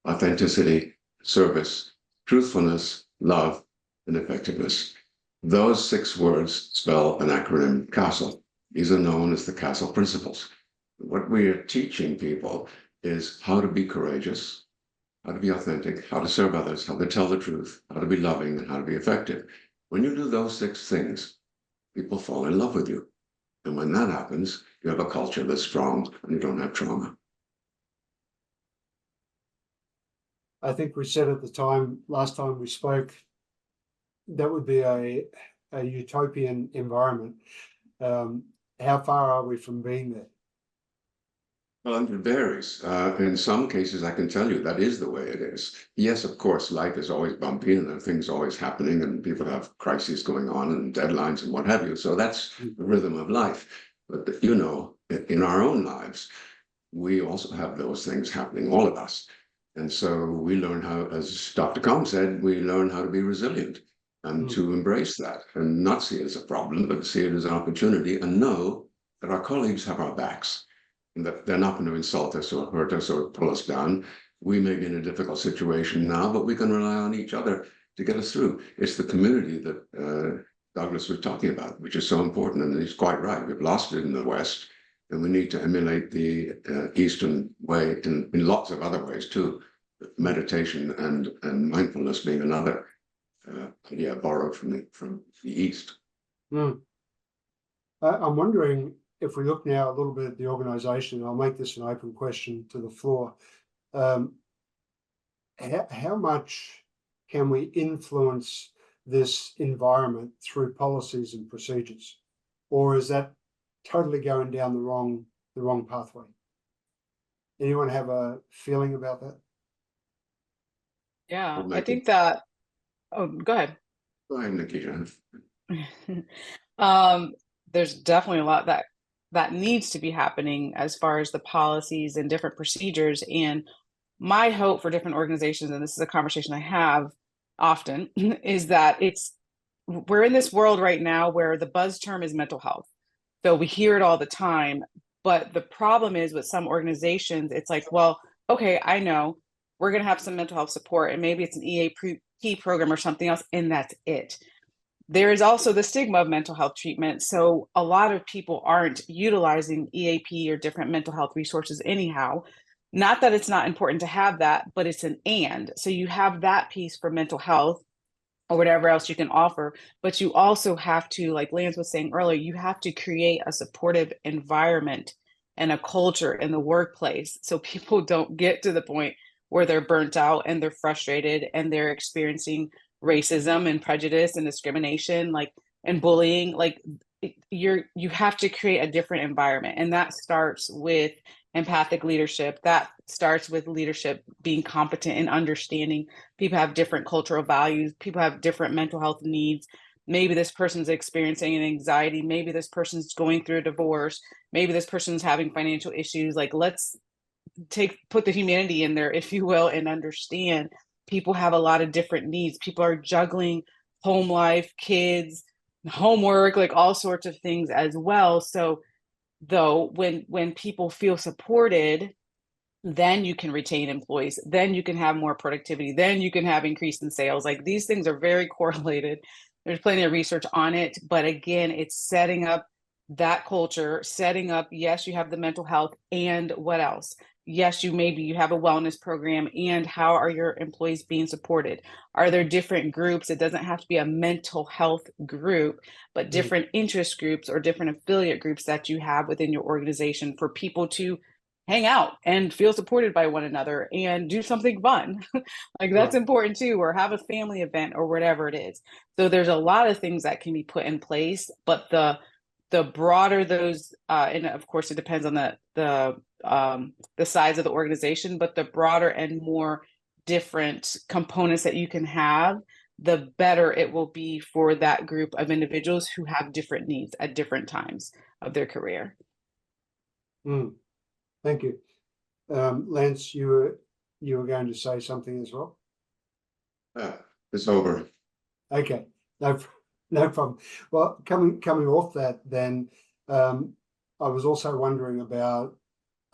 authenticity, service, truthfulness, love, and effectiveness. Those 6 words spell an acronym, CASTLE. These are known as the CASTLE principles. What we are teaching people is how to be courageous, how to be authentic, how to serve others, how to tell the truth, how to be loving, and how to be effective. When you do those 6 things, people fall in love with you. And when that happens, you have a culture that's strong and you don't have trauma. I think we said at the time, last time we spoke, that would be a utopian environment. How far are we from being there? Well, it varies. In some cases, I can tell you that is the way it is. Yes, of course, life is always bumpy and there are things always happening and people have crises going on and deadlines and what have you. So that's the rhythm of life. But, you know, in our own lives, we also have those things happening, all of us. And so we learn how, as Dr. Combs said, we learn how to be resilient and to embrace that and not see it as a problem, but see it as an opportunity and know that our colleagues have our backs and that they're not going to insult us or hurt us or pull us down. We may be in a difficult situation now, but we can rely on each other to get us through. It's the community that Douglas was talking about, which is so important. And he's quite right. We've lost it in the West. And we need to emulate the Eastern way in lots of other ways too. Meditation and mindfulness being another idea borrowed from the East. I'm wondering if we look now a little bit at the organization, I'll make this an open question to the floor. How much can we influence this environment through policies and procedures? Or is that totally going down the wrong pathway? Anyone have a feeling about that? Yeah, I think that, oh, go ahead. Go ahead, Nekeshia. There's definitely a lot that needs to be happening as far as the policies and different procedures. And my hope for different organizations, and this is a conversation I have often, is that we're in this world right now where the buzz term is mental health. So we hear it all the time, but the problem is with some organizations, it's like, well, okay, I know we're going to have some mental health support and maybe it's an EAP program or something else, and that's it. There is also the stigma of mental health treatment. So a lot of people aren't utilizing EAP or different mental health resources anyhow. Not that it's not important to have that, but it's an and. So you have that piece for mental health or whatever else you can offer, but you also have to, like Lance was saying earlier, you have to create a supportive environment and a culture in the workplace so people don't get to the point where they're burnt out and they're frustrated and they're experiencing racism and prejudice and discrimination, and bullying. You have to create a different environment, and that starts with empathic leadership. That starts with leadership being competent and understanding people have different cultural values, people have different mental health needs. Maybe this person's experiencing an anxiety, maybe this person's going through a divorce, maybe this person's having financial issues. Let's put the humanity in there, if you will, and understand people have a lot of different needs. People are juggling home life, kids, homework, all sorts of things as well. So though, when people feel supported, then you can retain employees, then you can have more productivity, then you can have increase in sales. These things are very correlated. There's plenty of research on it, but again, it's setting up that culture, setting up, yes, you have the mental health, and what else? Yes, you have a wellness program, and how are your employees being supported? Are there different groups? It doesn't have to be a mental health group, but different interest groups or different affiliate groups that you have within your organization for people to hang out and feel supported by one another and do something fun. That's important too, or have a family event or whatever it is. So there's a lot of things that can be put in place, but the broader those, and of course it depends on the size of the organization, but the broader and more different components that you can have, the better it will be for that group of individuals who have different needs at different times of their career. Thank you. Lance, you were going to say something as well? It's over. Okay, no problem. Well, coming off that, then I was also wondering about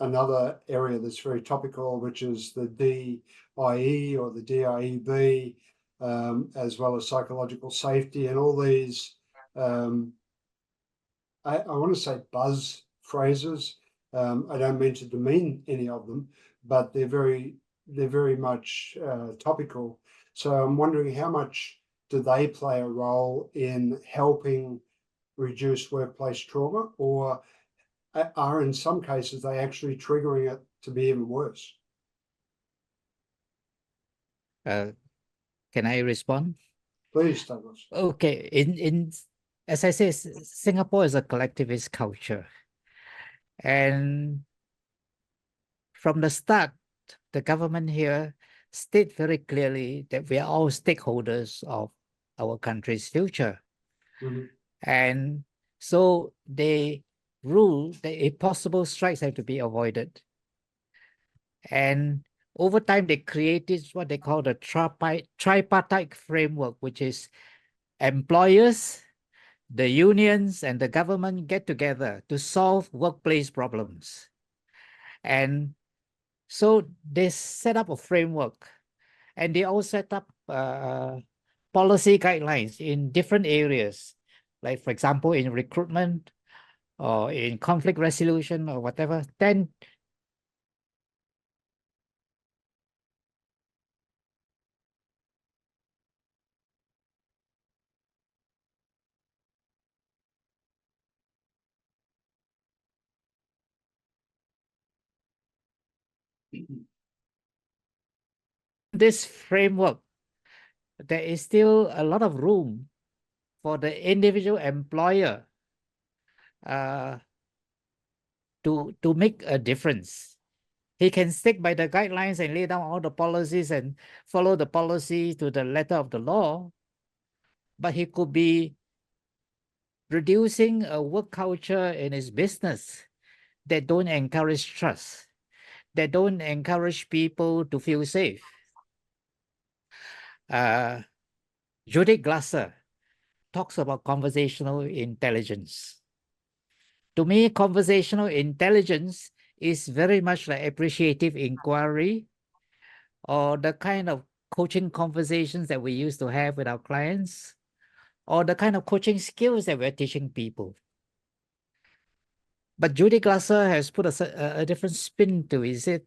another area that's very topical, which is the DIE or the DIEB, as well as psychological safety and all these. I want to say buzz phrases. I don't mean to demean any of them, but they're very much topical. So I'm wondering, how much do they play a role in helping reduce workplace trauma, or are in some cases they actually triggering it to be even worse? Can I respond? Please, Douglas. Okay, in as I say, Singapore is a collectivist culture, and from the start, the government here state very clearly that we are all stakeholders of our country's future. And so they rule that if possible, strikes have to be avoided. And over time, they created what they call the tripartite framework, which is employers, the unions, and the government get together to solve workplace problems. And so they set up a framework, and they all set up policy guidelines in different areas, like, for example, in recruitment or in conflict resolution or whatever. Then this framework, there is still a lot of room for the individual employer to make a difference. He can stick by the guidelines and lay down all the policies and follow the policy to the letter of the law, but he could be reducing a work culture in his business that don't encourage trust, that don't encourage people to feel safe. Judith Glaser talks about conversational intelligence. To me, conversational intelligence is very much like appreciative inquiry, or the kind of coaching conversations that we used to have with our clients, or the kind of coaching skills that we're teaching people. But Judy Glaser has put a different spin to it. He said,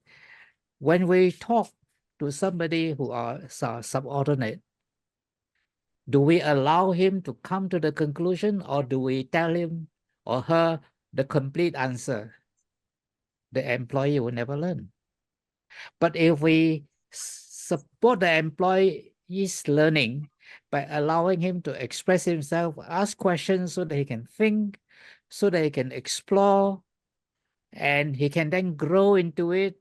when we talk to somebody who are subordinate, do we allow him to come to the conclusion, or do we tell him or her the complete answer? The employee will never learn. But if we support the employee's learning by allowing him to express himself, ask questions so that he can think, so that he can explore, and he can then grow into it,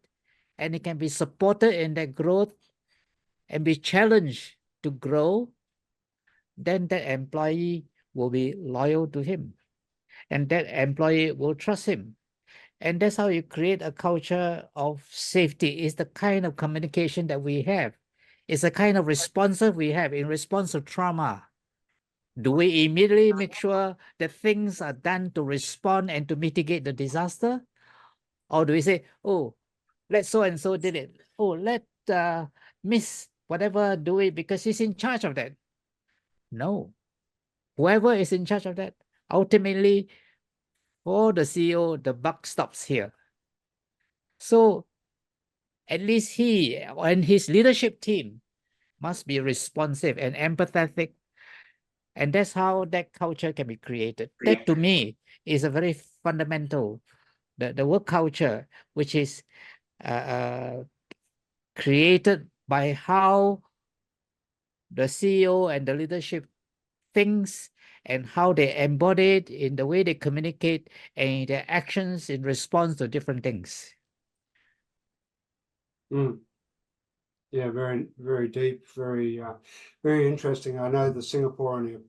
and he can be supported in that growth and be challenged to grow, then that employee will be loyal to him, and that employee will trust him. And that's how you create a culture of safety. Is the kind of communication that we have. It's the kind of response we have in response to trauma. Do we immediately make sure that things are done to respond and to mitigate the disaster? Or do we say, oh, let so-and-so did it. Oh, let Miss whatever do it because she's in charge of that. No. Whoever is in charge of that, ultimately, for the CEO, the buck stops here. So at least he and his leadership team must be responsive and empathetic. And that's how that culture can be created. That, to me, is a very fundamental, the work culture, which is created by how the CEO and the leadership thinks and how they embody it in the way they communicate and their actions in response to different things. Yeah, very deep, very interesting. I know the Singaporean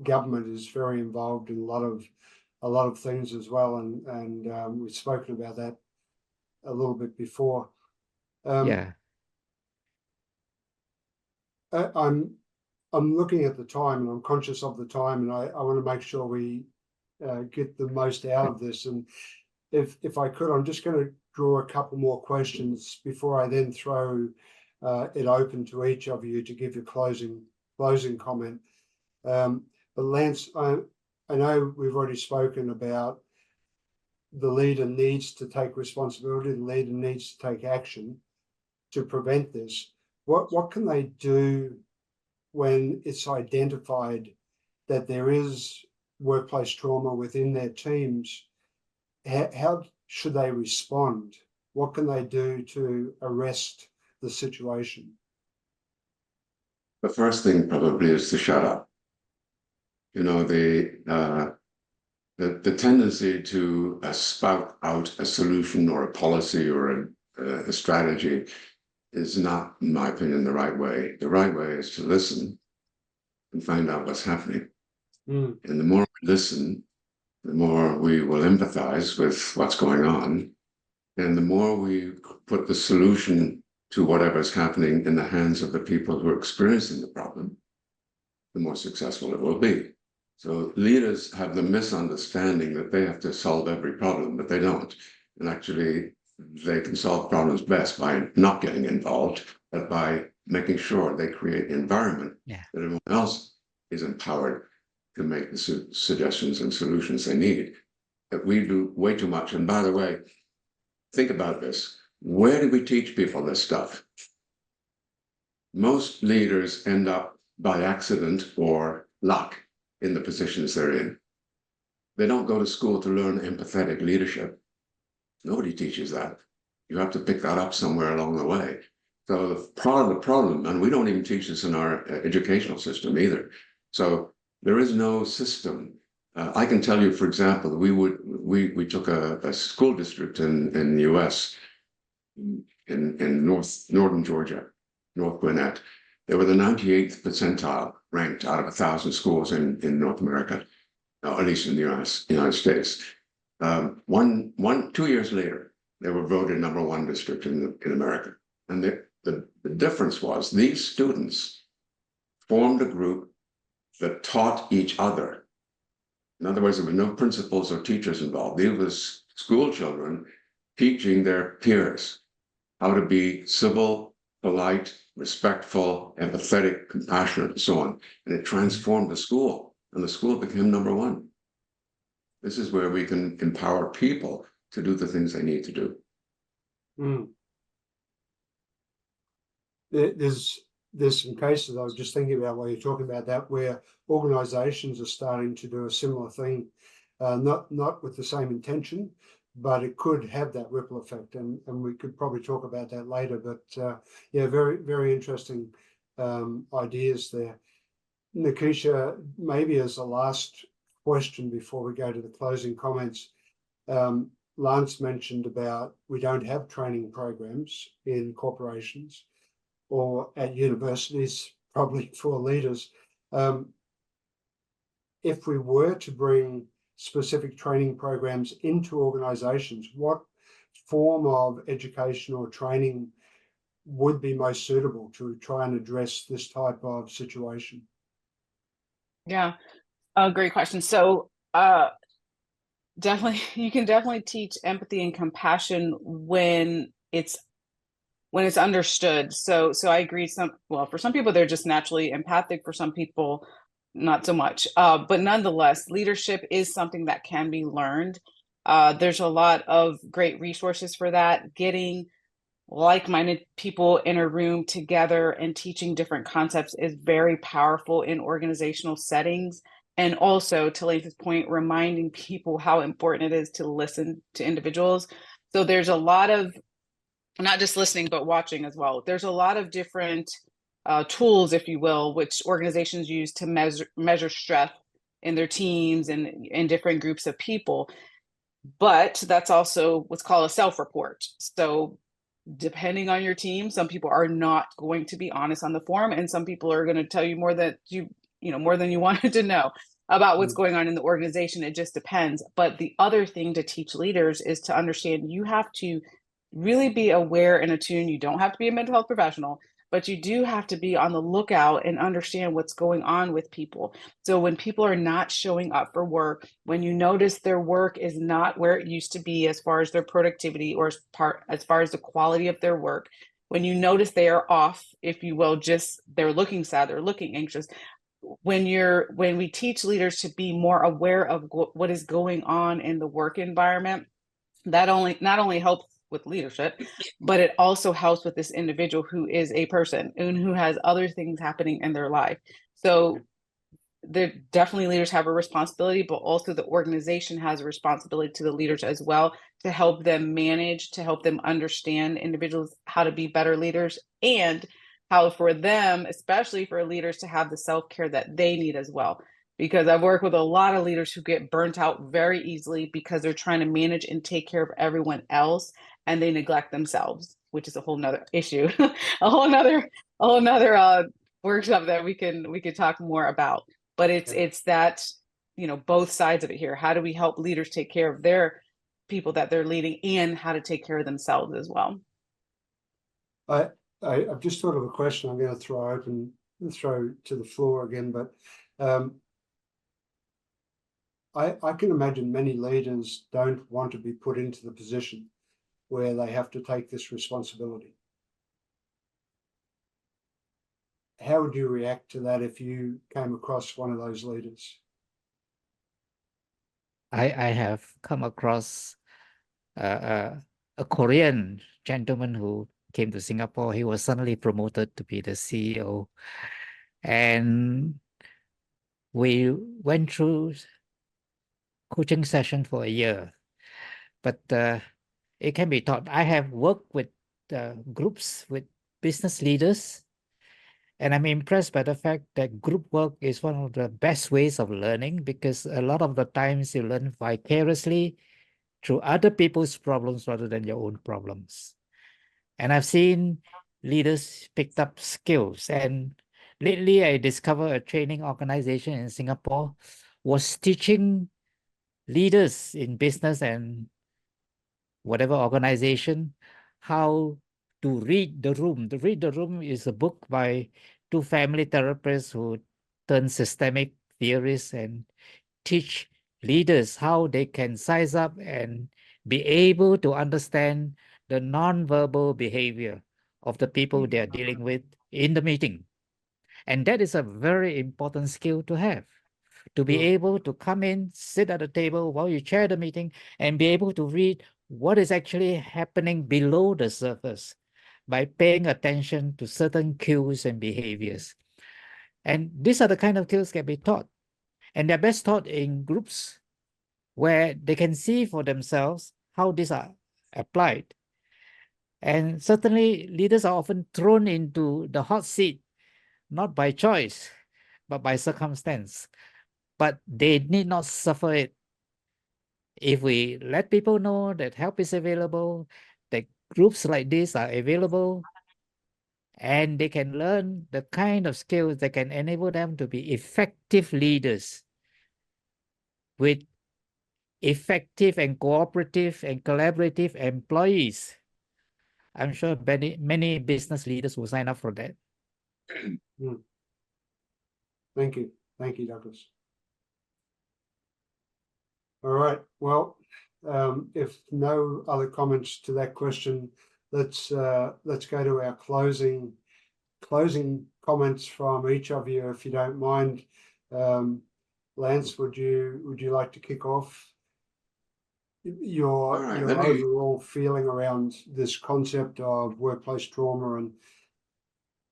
government is very involved in a lot of things as well, and we've spoken about that a little bit before. Yeah. I'm looking at the time, and I'm conscious of the time, and I want to make sure we get the most out of this. And if I could, I'm just going to draw a couple more questions before I then throw it open to each of you to give your closing comment. But Lance, I know we've already spoken about the leader needs to take responsibility, the leader needs to take action to prevent this. What can they do when it's identified that there is workplace trauma within their teams? How should they respond? What can they do to arrest the situation? The first thing probably is to shut up. You know, the tendency to spout out a solution or a policy or a strategy is not, in my opinion, the right way. The right way is to listen and find out what's happening. And the more we listen, the more we will empathize with what's going on. And the more we put the solution to whatever's happening in the hands of the people who are experiencing the problem, the more successful it will be. So leaders have the misunderstanding that they have to solve every problem, but they don't. And actually, they can solve problems best by not getting involved, but by making sure they create an environment that everyone else is empowered to make the suggestions and solutions they need. That we do way too much. And by the way, think about this. Where do we teach people this stuff? Most leaders end up by accident or luck in the positions they're in. They don't go to school to learn empathetic leadership. Nobody teaches that. You have to pick that up somewhere along the way. So part of the problem, and we don't even teach this in our educational system either. So there is no system. I can tell you, for example, we took a school district in the U.S. in northern Georgia, North Gwinnett. They were the 98th percentile ranked out of 1,000 schools in North America, or at least in the United States. 2 years later, they were voted #1 district in America. And the difference was these students formed a group that taught each other. In other words, there were no principals or teachers involved. These were school children teaching their peers how to be civil, polite, respectful, empathetic, compassionate, and so on. And it transformed the school, and the school became #1. This is where we can empower people to do the things they need to do. There's some cases I was just thinking about while you're talking about that, where organizations are starting to do a similar thing, not with the same intention, but it could have that ripple effect, and we could probably talk about that later. But yeah, very, very interesting ideas there. Nekeshia, maybe as a last question before we go to the closing comments, Lance mentioned about we don't have training programs in corporations or at universities, probably for leaders. If we were to bring specific training programs into organizations, what form of education or training would be most suitable to try and address this type of situation? Yeah, great question. So definitely, you can definitely teach empathy and compassion when it's understood. So I agree. For some people, they're just naturally empathic. For some people, not so much. But nonetheless, leadership is something that can be learned. There's a lot of great resources for that. Getting like-minded people in a room together and teaching different concepts is very powerful in organizational settings. And also, to Lance's point, reminding people how important it is to listen to individuals. So there's a lot of not just listening, but watching as well. There's a lot of different tools, if you will, which organizations use to measure stress in their teams and in different groups of people. But that's also what's called a self-report. So depending on your team, some people are not going to be honest on the forum, and some people are going to tell you more that more than you wanted to know about what's going on in the organization. It just depends. But the other thing to teach leaders is to understand you have to really be aware and attuned. You don't have to be a mental health professional, but you do have to be on the lookout and understand what's going on with people. So when people are not showing up for work, when you notice their work is not where it used to be as far as their productivity or as far as the quality of their work, when you notice they are off, if you will, just they're looking sad, they're looking anxious, when we teach leaders to be more aware of what is going on in the work environment, that not only helps with leadership, but it also helps with this individual who is a person and who has other things happening in their life. So definitely leaders have a responsibility, but also the organization has a responsibility to the leaders as well, to help them manage, to help them understand individuals how to be better leaders, and how for them, especially for leaders, to have the self-care that they need as well. Because I've worked with a lot of leaders who get burnt out very easily because they're trying to manage and take care of everyone else, and they neglect themselves, which is a whole nother issue, a whole nother workshop that we could talk more about. But it's that, both sides of it here. How do we help leaders take care of their people that they're leading, and how to take care of themselves as well? I've just thought of a question I'm going to throw to the floor again, but I can imagine many leaders don't want to be put into the position where they have to take this responsibility. How would you react to that if you came across one of those leaders? I have come across a Korean gentleman who came to Singapore. He was suddenly promoted to be the CEO. And we went through coaching session for a year. But it can be taught. I have worked with groups with business leaders, and I'm impressed by the fact that group work is one of the best ways of learning, because a lot of the times you learn vicariously through other people's problems rather than your own problems. And I've seen leaders picked up skills. And lately, I discovered a training organization in Singapore was teaching leaders in business and whatever organization how to read the room. The Read the Room is a book by two family therapists who turn systemic theories and teach leaders how they can size up and be able to understand the non-verbal behavior of the people they are dealing with in the meeting. And that is a very important skill to have, to be able to come in, sit at the table while you chair the meeting, and be able to read what is actually happening below the surface by paying attention to certain cues and behaviors. And these are the kind of skills that can be taught. And they're best taught in groups where they can see for themselves how these are applied. And certainly leaders are often thrown into the hot seat, not by choice, but by circumstance. But they need not suffer it. If we let people know that help is available, that groups like this are available, and they can learn the kind of skills that can enable them to be effective leaders with effective and cooperative and collaborative employees, I'm sure many business leaders will sign up for that. Thank you. Thank you, Douglas. All right. Well, if no other comments to that question, let's go to our closing comments from each of you, if you don't mind. Lance, would you like to kick off your overall feeling around this concept of workplace trauma, and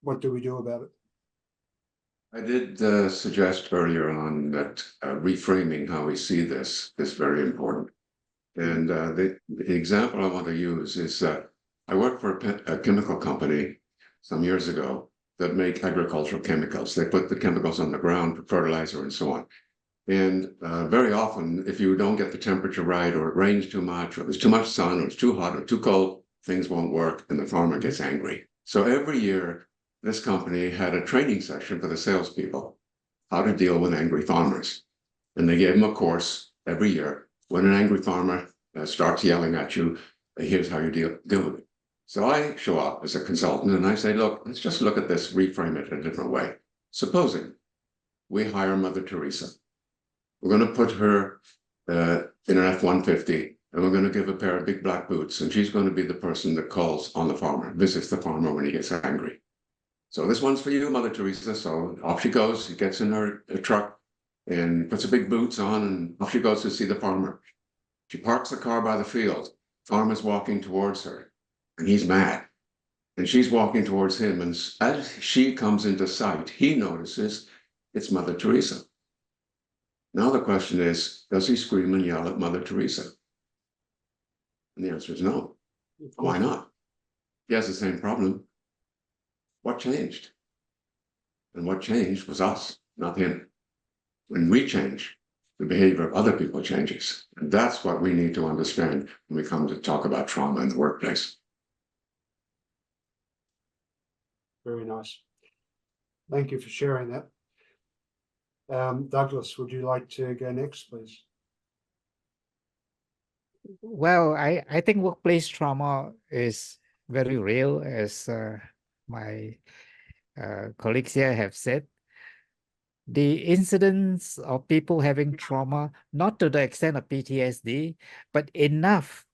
what do we do about it? I did suggest earlier on that reframing how we see this is very important. And the example I want to use is I worked for a chemical company some years ago that make agricultural chemicals. They put the chemicals on the ground for fertilizer and so on. And very often, if you don't get the temperature right, or it rains too much, or there's too much sun, or it's too hot or too cold, things won't work, and the farmer gets angry. So every year, this company had a training session for the salespeople, how to deal with angry farmers. And they gave them a course every year. When an angry farmer starts yelling at you, here's how you deal with it. So I show up as a consultant and I say, look, let's just look at this, reframe it in a different way. Supposing we hire Mother Teresa. We're going to put her in an F-150, and we're going to give a pair of big black boots, and she's going to be the person that calls on the farmer, visits the farmer when he gets angry. So this one's for you, Mother Teresa. So off she goes. She gets in her truck and puts her big boots on, and off she goes to see the farmer. She parks the car by the field. Farmer's walking towards her, and he's mad. And she's walking towards him, and as she comes into sight, he notices it's Mother Teresa. Now the question is, does he scream and yell at Mother Teresa? And the answer is no. Why not? He has the same problem. What changed? And what changed was us, not him. When we change, the behavior of other people changes. And that's what we need to understand when we come to talk about trauma in the workplace. Very nice. Thank you for sharing that. Douglas, would you like to go next, please? Well, I think workplace trauma is very real, as my colleagues here have said. The incidence of people having trauma, not to the extent of PTSD, but enough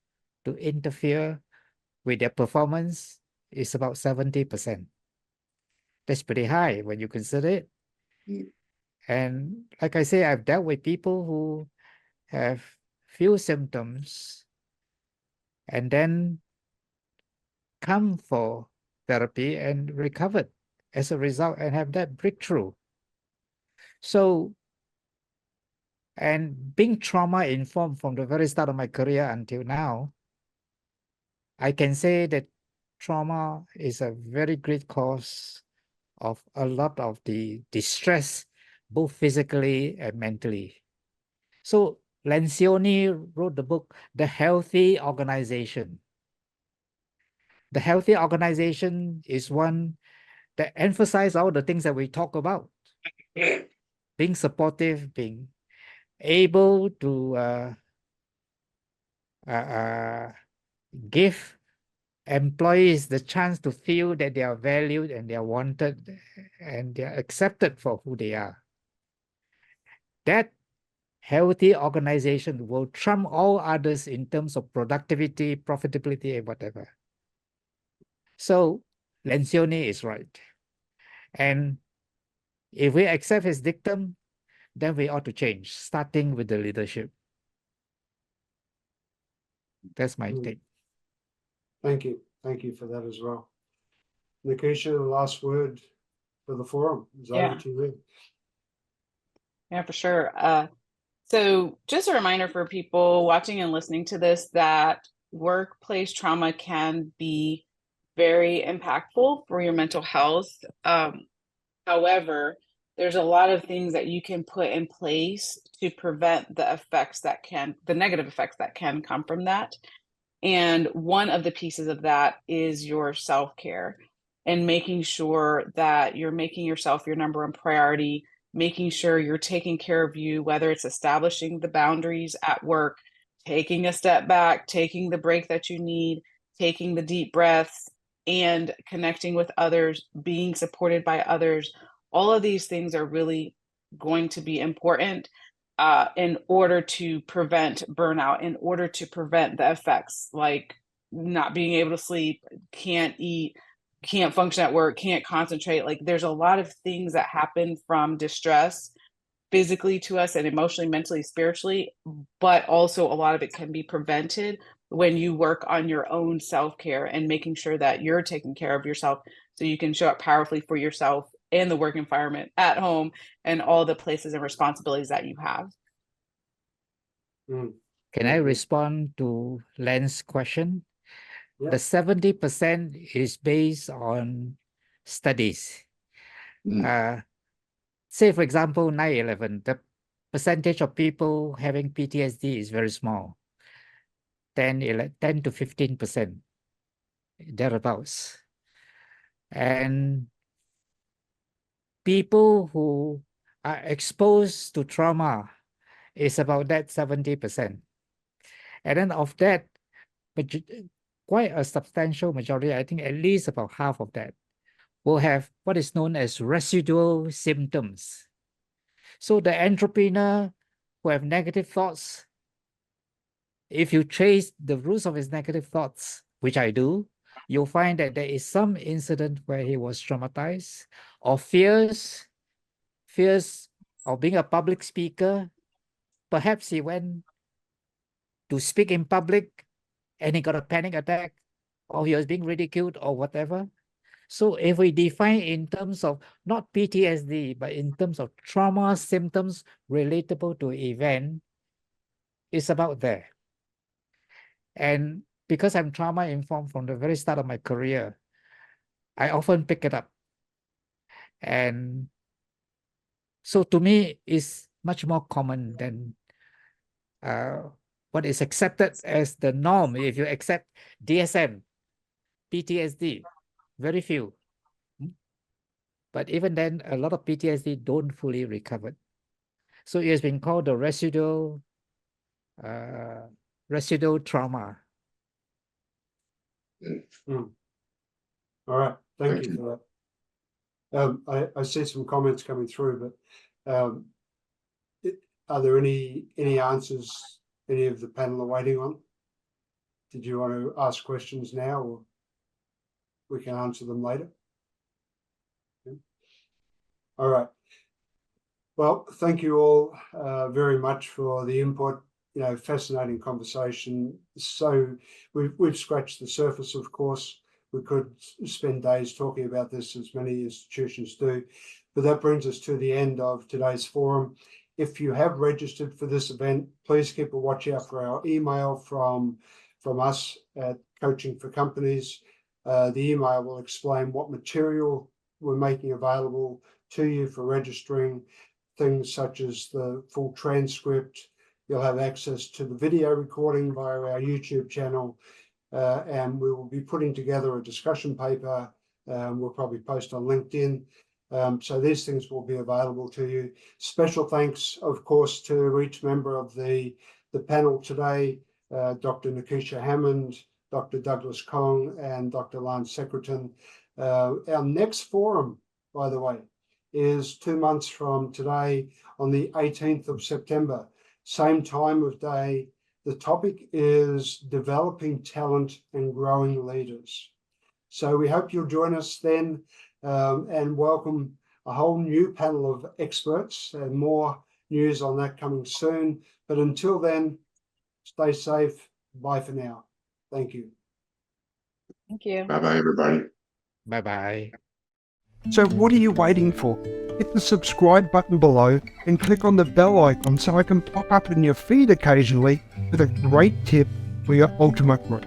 to interfere with their performance, is about 70%. That's pretty high when you consider it. And like I say, I've dealt with people who have few symptoms and then come for therapy and recovered as a result and have that breakthrough. So, and being trauma informed from the very start of my career until now, I can say that trauma is a very great cause of a lot of the distress, both physically and mentally. So Lencioni wrote the book, The Healthy Organization. The healthy organization is one that emphasizes all the things that we talk about. Being supportive, being able to give employees the chance to feel that they are valued and they are wanted and they are accepted for who they are. That healthy organization will trump all others in terms of productivity, profitability, and whatever. So Lencioni is right. And if we accept his dictum, then we ought to change, starting with the leadership. That's my take. Thank you. Thank you for that as well. Nekeshia, the last word for the forum is over to you. Yeah, for sure. So just a reminder for people watching and listening to this that workplace trauma can be very impactful for your mental health. However, there's a lot of things that you can put in place to prevent the negative effects that can come from that. And one of the pieces of that is your self-care and making sure that you're making yourself your number one priority, making sure you're taking care of you, whether it's establishing the boundaries at work, taking a step back, taking the break that you need, taking the deep breaths, and connecting with others, being supported by others. All of these things are really going to be important in order to prevent burnout, in order to prevent the effects like not being able to sleep, can't eat, can't function at work, can't concentrate. Like there's a lot of things that happen from distress physically to us and emotionally, mentally, spiritually, but also a lot of it can be prevented when you work on your own self-care and making sure that you're taking care of yourself so you can show up powerfully for yourself in the work environment, at home, and all the places and responsibilities that you have. Can I respond to Len's question? Yeah. The 70% is based on studies. Say, for example, 9/11, the percentage of people having PTSD is very small, 10 to 15%. thereabouts. And people who are exposed to trauma is about that 70%. And then of that, quite a substantial majority, I think at least about half of that, will have what is known as residual symptoms. So the entrepreneur who have negative thoughts, if you trace the roots of his negative thoughts, which I do, you'll find that there is some incident where he was traumatized, or fears of being a public speaker. Perhaps he went to speak in public and he got a panic attack, or he was being ridiculed or whatever. So if we define in terms of not PTSD, but in terms of trauma symptoms relatable to event, it's about there. And because I'm trauma informed from the very start of my career, I often pick it up. And so to me, it's much more common than what is accepted as the norm. If you accept DSM, PTSD, very few. But even then, a lot of PTSD don't fully recover. So it has been called the residual trauma. All right, thank you for that. I see some comments coming through, but are there any answers any of the panel are waiting on? Did you want to ask questions now, or we can answer them later? Okay. All right. Well, thank you all very much for the input. You know, fascinating conversation. So we've scratched the surface, of course. We could spend days talking about this, as many institutions do, but that brings us to the end of today's forum. If you have registered for this event, please keep a watch out for our email from us at Coaching for Companies. The email will explain what material we're making available to you for registering, things such as the full transcript. You'll have access to the video recording via our YouTube channel, and we will be putting together a discussion paper. We'll probably post on LinkedIn. So these things will be available to you. Special thanks, of course, to each member of the panel today, Dr. Nekeshia Hammond, Dr. Douglas Kong, and Dr. Lance Secretan. Our next forum, by the way, is 2 months from today on the 18th of September, same time of day. The topic is developing talent and growing leaders. So we hope you'll join us then, and welcome a whole new panel of experts, and more news on that coming soon. But until then, stay safe. Bye for now. Thank you. Thank you. Bye-bye, everybody. Bye-bye. So what are you waiting for? Hit the subscribe button below and click on the bell icon so I can pop up in your feed occasionally with a great tip for your ultimate growth.